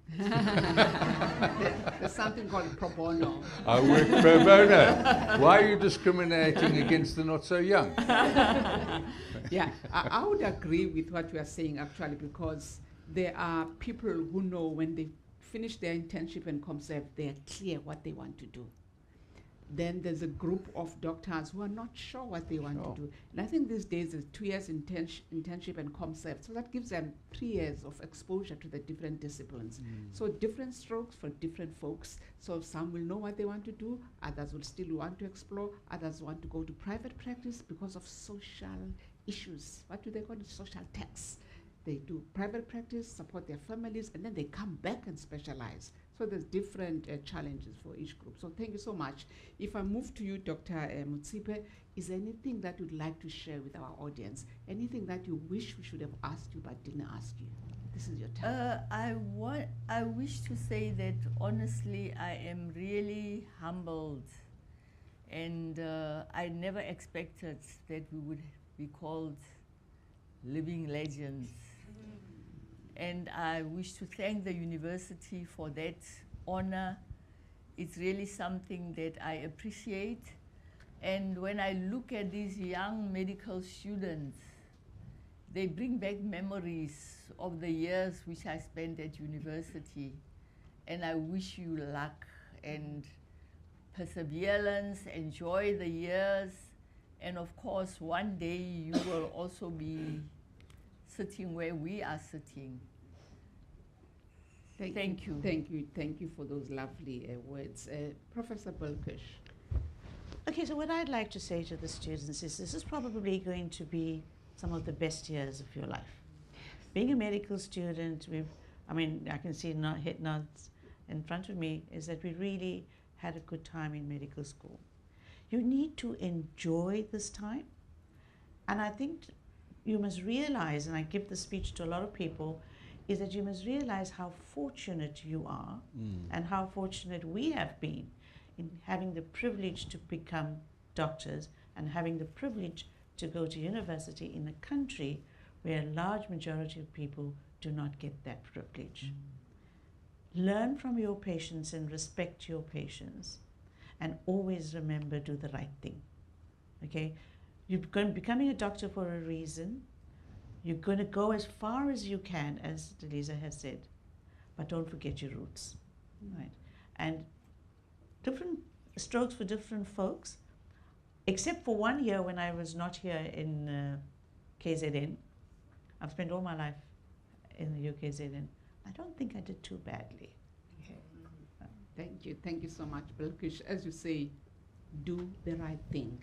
There's something called pro bono. I work pro bono. Why are you discriminating against the not so young? Yeah, I would agree with what you are saying actually, because there are people who know when they finish their internship and concept, they are clear what they want to do. Then there's a group of doctors who are not sure what they want to do. And I think these days is 2 years internship and concept. So that gives them 3 years of exposure to the different disciplines. So different strokes for different folks. So some will know what they want to do, others will still want to explore, others want to go to private practice because of social issues. What do they call it? Social tax. They do private practice, support their families, and then they come back and specialize. So there's different challenges for each group. So thank you so much. If I move to you, Dr. Mutsipe, is there anything that you'd like to share with our audience? Anything that you wish we should have asked you but didn't ask you? This is your time. I wish to say that honestly, I am really humbled, and I never expected that we would be called living legends. And I wish to thank the university for that honor. It's really something that I appreciate. And when I look at these young medical students, they bring back memories of the years which I spent at university. And I wish you luck and perseverance, enjoy the years. And of course, one day you will also be sitting where we are sitting. Thank you. Thank you for those lovely words. Professor Bulkish. Okay, so what I'd like to say to the students is this is probably going to be some of the best years of your life. Being a medical student, I can see head nods in front of me, is that we really had a good time in medical school. You need to enjoy this time. And I think you must realize, and I give this speech to a lot of people, is that you must realize how fortunate you are and how fortunate we have been in having the privilege to become doctors and having the privilege to go to university in a country where a large majority of people do not get that privilege. Learn from your patients and respect your patients, and always remember, do the right thing. Okay? You're becoming a doctor for a reason. You're going to go as far as you can, as Delisa has said, but don't forget your roots, right? And different strokes for different folks, except for 1 year when I was not here in KZN. I've spent all my life in the UKZN. I don't think I did too badly. Thank you so much, Bilkish. As you say, do the right thing.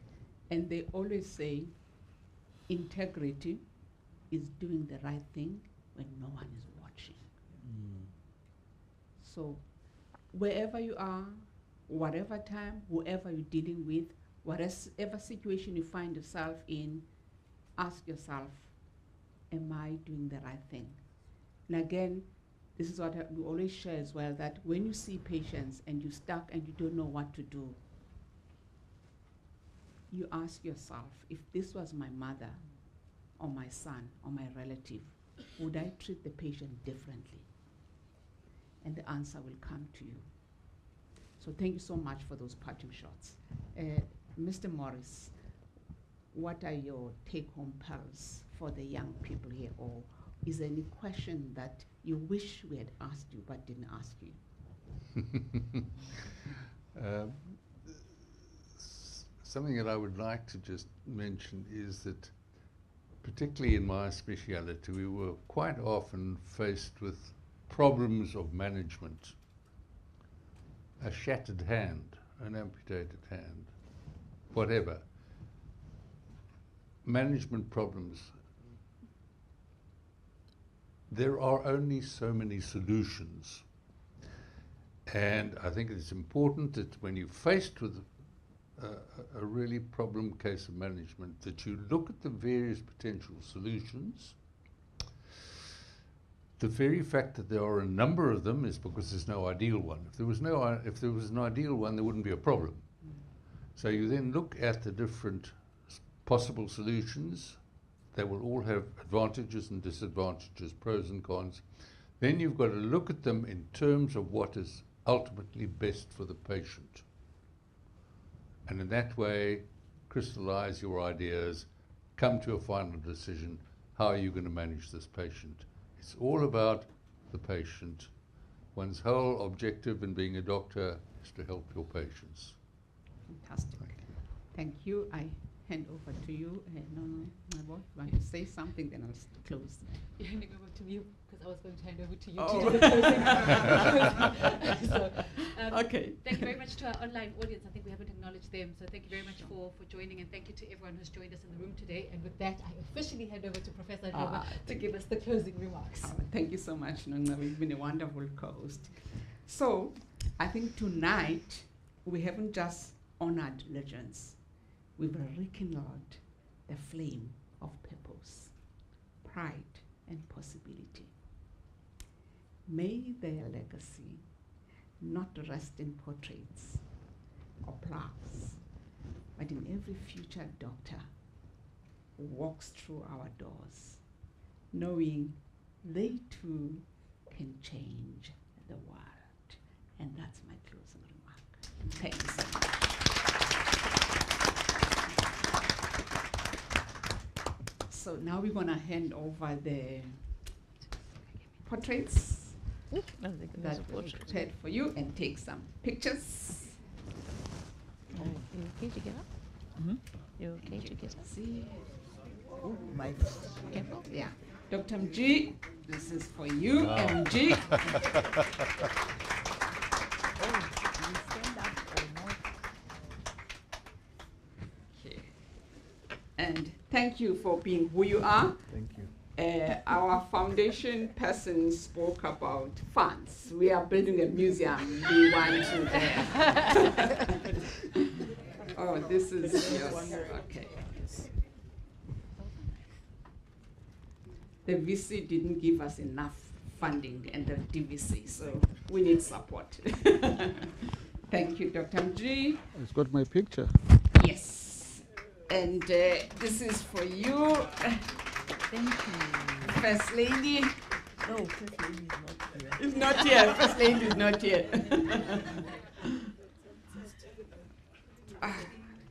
And they always say integrity is doing the right thing when no one is watching. So wherever you are, whatever time, whoever you're dealing with, whatever situation you find yourself in, ask yourself, am I doing the right thing? And again, this is what we always share as well, that when you see patients and you're stuck and you don't know what to do, you ask yourself, if this was my mother or my son or my relative, would I treat the patient differently? And the answer will come to you. So thank you so much for those parting shots. Mr. Morris, what are your take-home pearls for the young people here? Or is there any question that you wish we had asked you but didn't ask you? Something that I would like to just mention is that, particularly in my speciality, we were quite often faced with problems of management. A shattered hand, an amputated hand, whatever. Management problems. There are only so many solutions. And I think it's important that when you're faced with a really problem case of management, that you look at the various potential solutions. The very fact that there are a number of them is because there's no ideal one. If there was an ideal one, there wouldn't be a problem. So you then look at the different possible solutions. They will all have advantages and disadvantages, pros and cons. Then you've got to look at them in terms of what is ultimately best for the patient. And in that way, crystallize your ideas, come to a final decision. How are you going to manage this patient? It's all about the patient One's whole objective in being a doctor is to help your patients. Fantastic. Thank you. I hand over to you. No, my boy, want to say something, then I'll close. You're handing over to me because I was going to hand over to you Oh. to do the closing. Okay. Thank you very much to our online audience. I think we haven't acknowledged them. So thank you very much for joining, and thank you to everyone who's joined us in the room today. And with that, I officially hand over to Professor Nova to give us the closing remarks. Thank you so much, Nona. We've been a wonderful co-host. So I think tonight we haven't just honored legends. We've rekindled the flame of purpose, pride, and possibility. May their legacy not rest in portraits or plaques, but in every future doctor who walks through our doors, knowing they too can change the world. And that's my closing remark. Thank you so much. So now we're going to hand over the portraits that we prepared for you and take some pictures. You okay to get up? You okay to get up? See? Oh, my. Careful. Yeah. Dr. MG, this is for you, MG. Okay. And thank you for being who you are. Thank you. Our foundation person spoke about funds. We are building a museum. We want to. Oh, this is yours. Okay. The VC didn't give us enough funding, and the DVC, so we need support. Thank you, Dr. MG. It's got my picture. Yes. And this is for you. Thank you. First Lady. No, First Lady is not here. Is not here. First Lady is not here.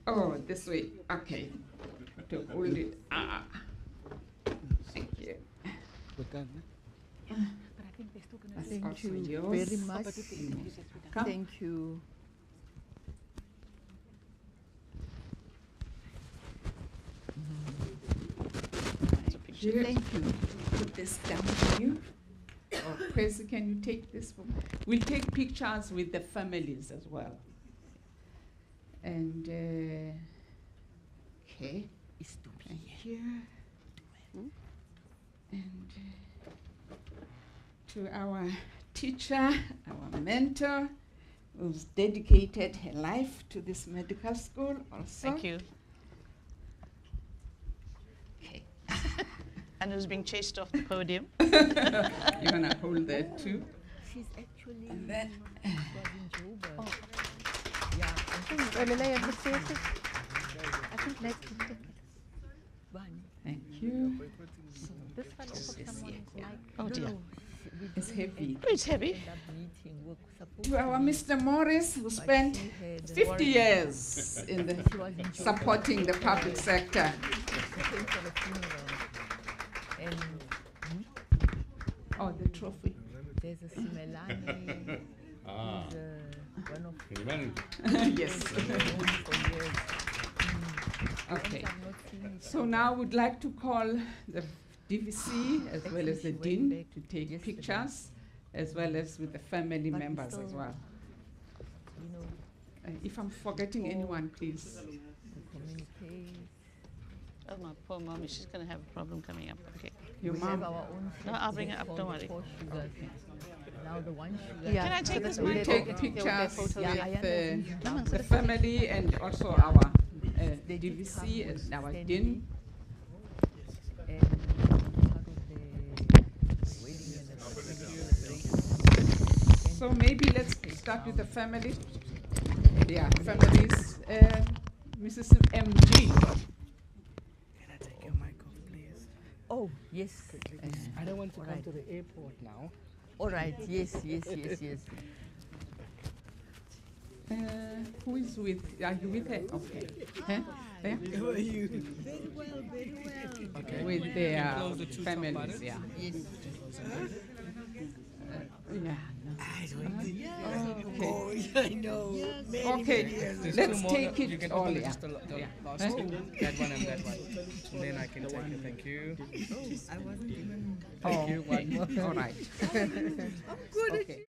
Oh, this way. Okay. To hold it. Thank you. But I think they're still going to That's Thank also you yours. very much. Come. Thank you. Here, Thank you. put this down for you. Or Chris, can you take this for me? We'll take pictures with the families as well. And okay, thank you. And to our teacher, our mentor, who's dedicated her life to this medical school also. Thank you. Okay. And who's being chased off the podium. You're gonna hold that too. She's actually And then was in Joburg. Yeah, I think let's Bunny. thank you. this one also someone's mic. Oh dear. It's heavy. It's heavy. End up meeting. We're supposed To to our meet, Mr. Morris, who but spent she had 50 years in the She was in Joburg. supporting the public sector. She came for the funeral. And Oh, the trophy. there's a Simelani. Who's one of Can you manage? Yes. for years. Okay. I've not seen it. So now we'd like to call the DVC as well as the Actually, she went dean back to take yesterday. pictures, as well as with the family But members as still- well. You know, If I'm forgetting anyone, please. the communique. Oh, my poor mommy, she's going to have a problem coming up. Okay. Your We have mom. our own No, set I'll bring it up, called don't the worry. 4 sugars. Now the 1 sugar. Yeah. Can I take this We mic? take Yeah, pictures photos. Yeah, with I understand. the family and also our They did DVC come and with our Stanley dean. And part of the wedding and the celebration. So maybe let's start with the family. Yeah, families. Mrs. MG. Can I take your mic off, please? Oh, yes. I don't want to come Alright. to the airport now. All right, yes. Who is with? Are you with her? Okay. Huh? Yeah? How are you? Very well, very well. Okay. With their Close the two top families, buttons. yeah. Yes. Yeah. No. I I know. Okay, let's take You can it all. open Yeah. just the Yeah. last two, that one and that one. And then I can take it. Thank you. I wasn't even. Thank you. One more. All right. I'm good Okay.